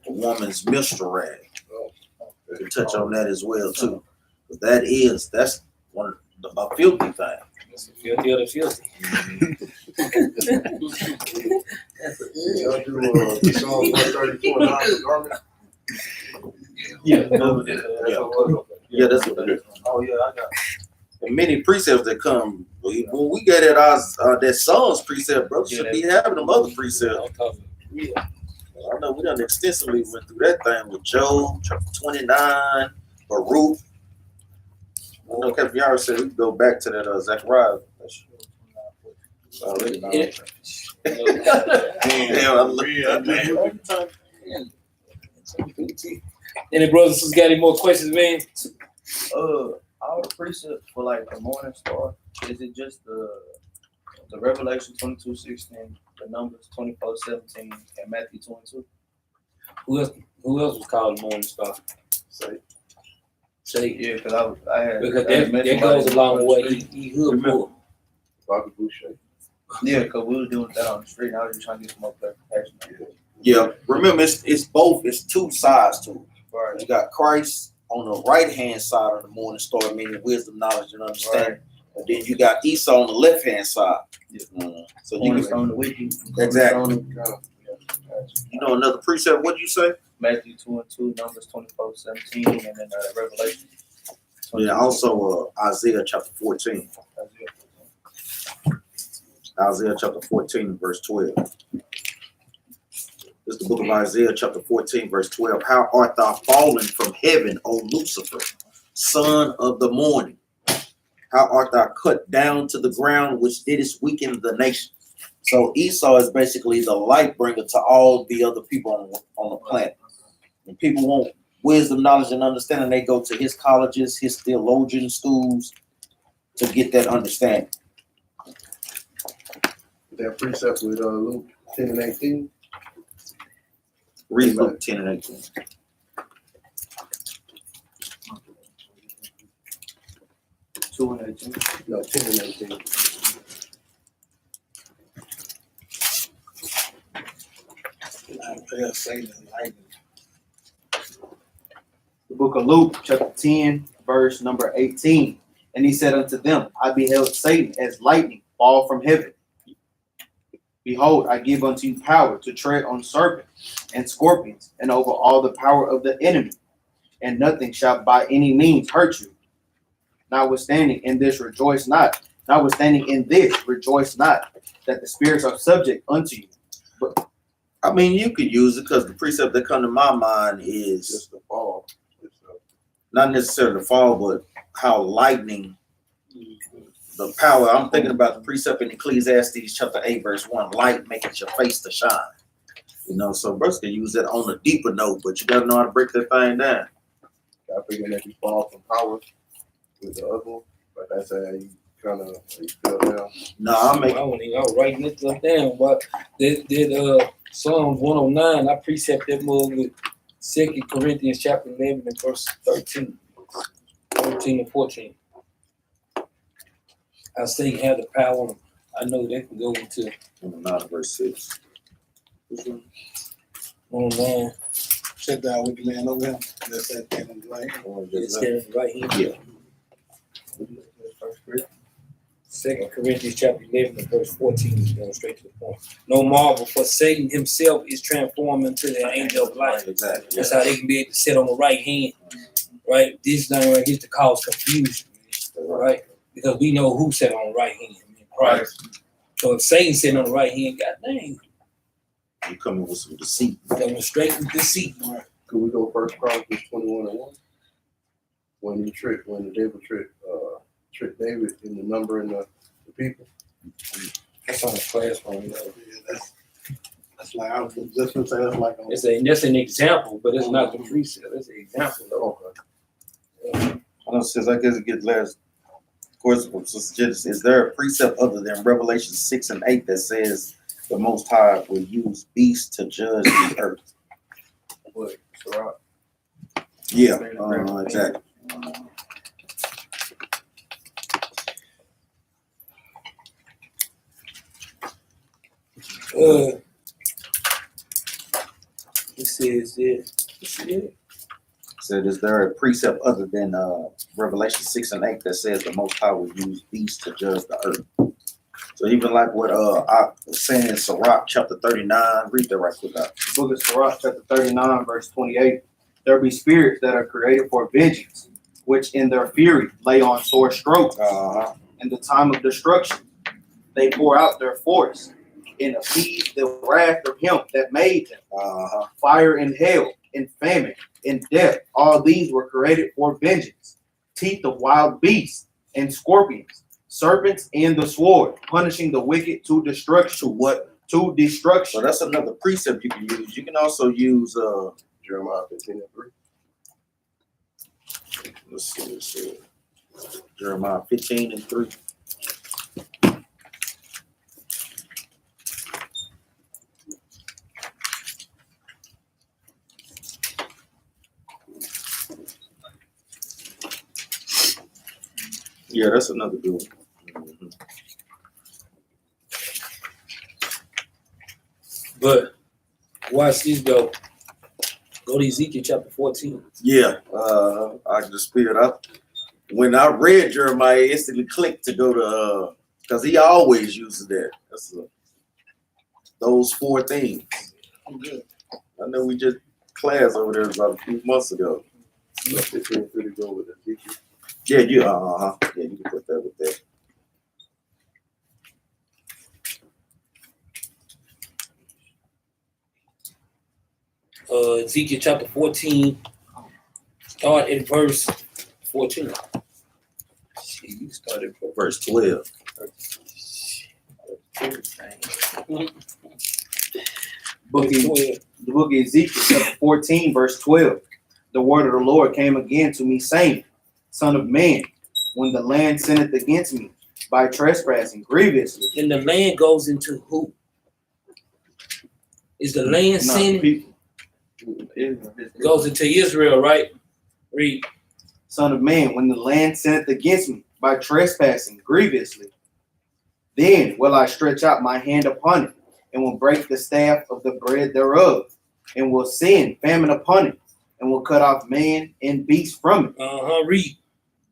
woman's menstrual rag. We can touch on that as well too. But that's one of a filthy thing. That's the filthy of the filthy. Y'all do Psalm 134 garment? Yeah, yeah, that's what it is. Oh, yeah, I got And many precepts that come when we get at our that Psalms precept, bro, should be having them other precepts. I know we done extensively went through that thing with Job, chapter 29, Baruch. I know Capt said we can go back to that Zechariah. Any brothers who's got any more questions, man? Our precept for like the morning star, is it just the Revelation 22:16, the Numbers 24:17, and Matthew 22? Who else was called the morning star? Say Yeah, because I had because that goes a long way. He hood more. Bobby Boucher. Yeah, because we were doing that on the street, and I was just trying to get some more clarification. Yeah, remember it's both. It's two sides to it. Right. You got Christ on the right hand side of the morning star, meaning wisdom, knowledge, and understanding. And then you got Esau on the left hand side. So you can on the wicked. exactly. You know another precept. What do you say? Matthew 2:2, Numbers 24:17, and then Revelation. Yeah, also Isaiah chapter 14. Isaiah chapter 14, verse 12. This is the book of Isaiah chapter 14, verse 12. How art thou fallen from heaven, O Lucifer, son of the morning? How art thou cut down to the ground, which didst weaken the nation? So Esau is basically the light bringer to all the other people on the planet. When people want wisdom, knowledge, and understanding, they go to his colleges, his theologian schools to get that understanding. That precept with Luke 10 and 18. Read Luke 10 and 18. Two and 18. No, 10 and 18. The book of Luke, chapter 10, verse number 18. And he said unto them, I beheld Satan as lightning fall from heaven. Behold, I give unto you power to tread on serpents and scorpions, and over all the power of the enemy, and nothing shall by any means hurt you. Notwithstanding in this rejoice not, that the spirits are subject unto you. But I mean, you could use it because the precept that come to my mind is Just the fall. not necessarily the fall, but how lightning, the power. I'm thinking about the precept in Ecclesiastes chapter 8, verse 1, light maketh your face to shine. You know, so brothers can use that on a deeper note, but you gotta know how to break that thing down. I figure that you fall from power with the other one, but that's how you kind of feel down. No, I was writing this stuff down, but did Psalms 109, I precept that more with 2 Corinthians chapter 11 and verse 13 and 14. I say you have the power. I know that can go into 9 verse 6. 109. Sit down with the man over him. That's that thing on the right. It's there right here. Yeah. 2 Corinthians chapter 11 and verse 14 is going straight to the point. No marvel, for Satan himself is transformed into the angel of light. Exactly. That's how they can be able to sit on the right hand, right? This thing right here to cause confusion, right? Because we know who sat on the right hand, Christ. So if Satan sitting on the right hand, God dang, You coming with some deceit. going straight to deceit. Could we go First Chronicles 21 and 1? When the devil tricked David in the number and the people. That's on the classroom. Yeah, that's like I was just gonna say that's like That's an example, but it's not the precept. It's an example. Okay. I know, since I guess it gets last course, is there a precept other than Revelation 6 and 8 that says the Most High will use beasts to judge the earth? What? Sirach? Yeah, exactly. It says it. Said, is there a precept other than Revelation 6 and 8 that says the Most High will use beasts to judge the earth? So even like what I was saying in Sirach chapter 39, read that right quick out. The book of Sirach, chapter 39, verse 28. There be spirits that are created for vengeance, which in their fury lay on sore strokes. In the time of destruction, they pour out their force and appease the wrath of him that made them. Fire and hell and famine and death, all these were created for vengeance. Teeth of wild beasts and scorpions, serpents and the sword, punishing the wicked to destruction. To what? To destruction. So that's another precept you can use. You can also use Jeremiah 15:3. let's see. Jeremiah 15:3. Yeah, that's another good one. Mm-hmm. But watch this though. Go to Ezekiel chapter 14. Yeah, I just speared up. When I read Jeremiah, it instantly clicked to go to because he always uses that. That's those four things. I know we just class over there about a few months ago. 15:3 go with Ezekiel. Yeah, you can put that with that. Ezekiel chapter 14. Start at verse 14. You started from verse 12. The book of Ezekiel, chapter 14, verse 12. The word of the Lord came again to me, saying, Son of man, when the land sinneth against me by trespassing grievously. And the land goes into who? Is the land Not sinning? people. Goes into Israel, right? Read. Son of man, when the land sinneth against me by trespassing grievously, then will I stretch out my hand upon it, and will break the staff of the bread thereof, and will send famine upon it, and will cut off man and beast from it. Read.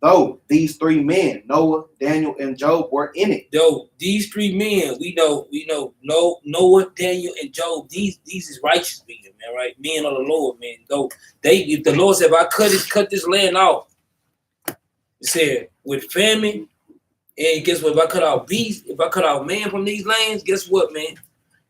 Though these three men, Noah, Daniel, and Job, were in it. Though these three men, we know Noah, Daniel, and Job, these is righteous men, man, right? Men of the Lord, man. Though if the Lord said, if I cut this land off, it said with famine, and guess what? If I cut out beasts, if I cut out man from these lands, guess what, man?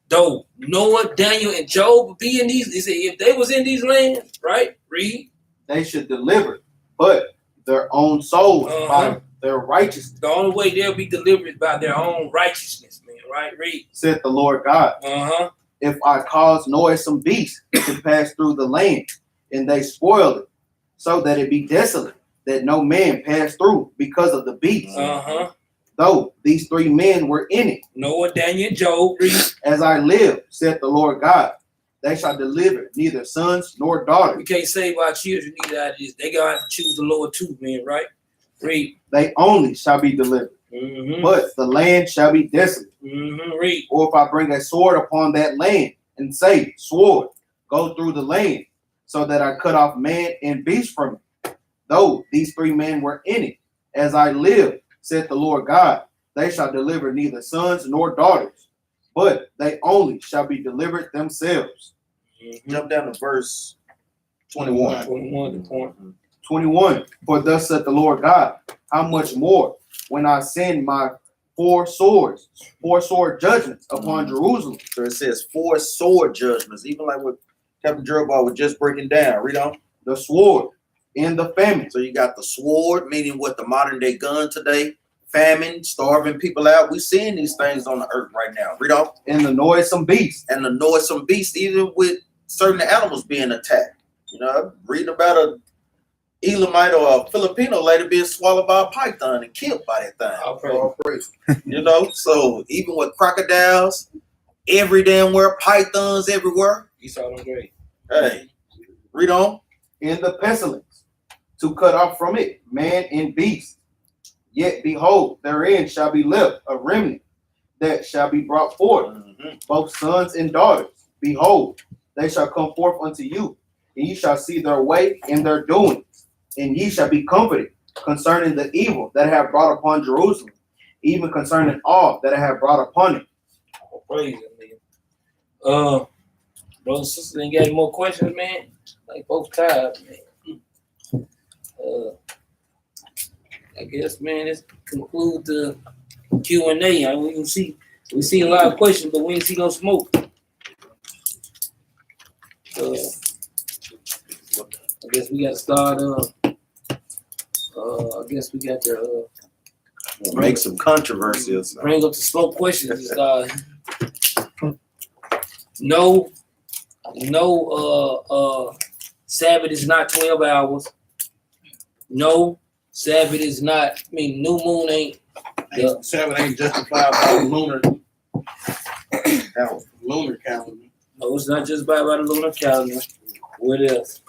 Though Noah, Daniel, and Job be in these, he said, if they was in these lands, right? Read. They should deliver, but their own souls by their righteousness. The only way they'll be delivered is by their own righteousness, man, right? Read. Said the Lord God. If I cause noisome beasts to pass through the land, and they spoil it, so that it be desolate, that no man pass through because of the beasts. Though these three men were in it. Noah, Daniel, Job. Read. As I live, said the Lord God, they shall deliver neither sons nor daughters. We can't save our children either out of this. They gotta choose the Lord too, man, right? Read. They only shall be delivered. But the land shall be desolate. Read. Or if I bring a sword upon that land and say, sword, go through the land, so that I cut off man and beast from it. Though these three men were in it, as I live, said the Lord God, they shall deliver neither sons nor daughters, but they only shall be delivered themselves. Jump down to verse 21. 21. For thus said the Lord God, how much more when I send my four sword judgments upon Jerusalem. So it says 4 sword judgments, even like what Captain Jerubbaal was just breaking down. Read on. The sword and the famine. So you got the sword, meaning what the modern day gun today. Famine, starving people out. We're seeing these things on the earth right now. Read on. And the noisome beast. And the noisome beast, even with certain animals being attacked. You know, reading about Elamite or a Filipino lady being swallowed by a python and killed by that thing. I'll pray. All praise. You know, so even with crocodiles, every damn where, pythons everywhere. You saw them great. Hey, read on. In the pestilence, to cut off from it man and beast. Yet behold, therein shall be left a remnant that shall be brought forth, both sons and daughters. Behold, they shall come forth unto you, and ye shall see their way and their doings, and ye shall be comforted concerning the evil that I have brought upon Jerusalem, even concerning all that I have brought upon it. I'll praise it, man. Brothers and sisters, ain't got any more questions, man? Like both tired, man. I guess, man, let's conclude the Q&A. I mean, we see a lot of questions, but we ain't see no smoke. I guess we got to start. I guess we got to Make some controversies. bring up the smoke questions. No, Sabbath is not 12 hours. No, Sabbath is not. I mean, new moon ain't. Yeah. Sabbath ain't justified by the lunar calendar. No, it's not just by the lunar calendar. What else?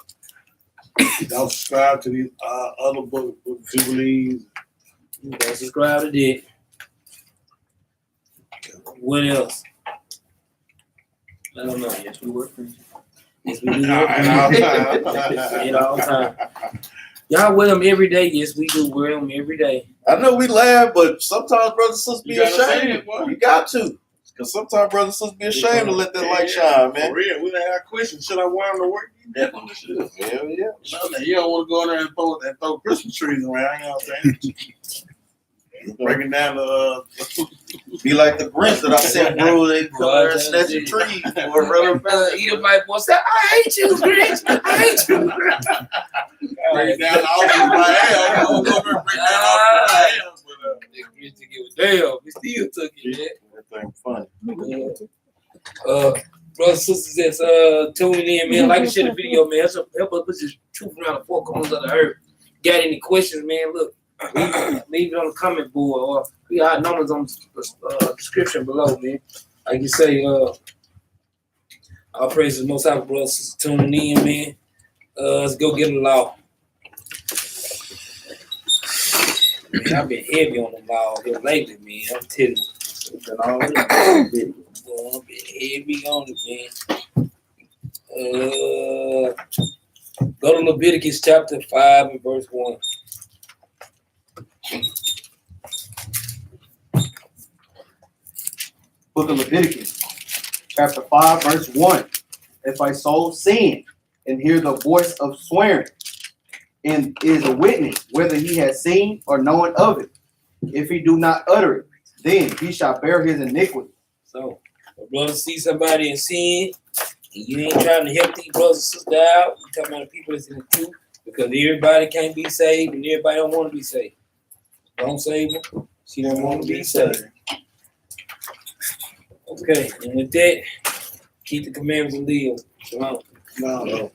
Don't subscribe to these other book jubilees. You don't subscribe to that. What else? I don't know. Yes, we work. Yes, we do work. And all the time. Y'all wear them every day. Yes, we do wear them every day. I know we laugh, but sometimes brothers and sisters be You gotta say ashamed. it, boy. You got to. Because sometimes brothers and sisters be ashamed to let that light shine, man. For real, we done had questions. Should I wear them to work? You definitely should. Hell yeah. No, you don't want to go in there and throw Christmas trees around. You know what I'm saying? Breaking down the. Be like the Grinch that I said, bro, they come there and snatch a tree for a brother. Edomite boy said, I hate you, Grinch. I hate you. Break down the altars by hell. I don't go over and break down the altars by hell. Grinch to give a damn. We still took it, That thing funny. man. Brothers and sisters that's tuning in, man. Like and share the video, man. Help us put this truth around the four corners of the earth. Got any questions, man? Look, leave it on the comment board, or we got numbers on the description below, man. Like you say, our praises most high, brothers and sisters tuning in, man. Let's go get a law. Man, I've been heavy on the law here lately, man. I'm telling you. I've been heavy on it, man. Go to Leviticus chapter 5 and verse 1. Book of Leviticus, chapter 5, verse 1. If a soul sin and hear the voice of swearing, and is a witness whether he has seen or known of it, if he do not utter it, then he shall bear his iniquity. So, if a brother see somebody in sin, and you ain't trying to help these brothers and sisters out, you talking about the people that's in the truth, because everybody can't be saved and everybody don't want to be saved. Don't save them. She don't want to be saved. Okay, and with that, keep the commandments and live. Shalom. No.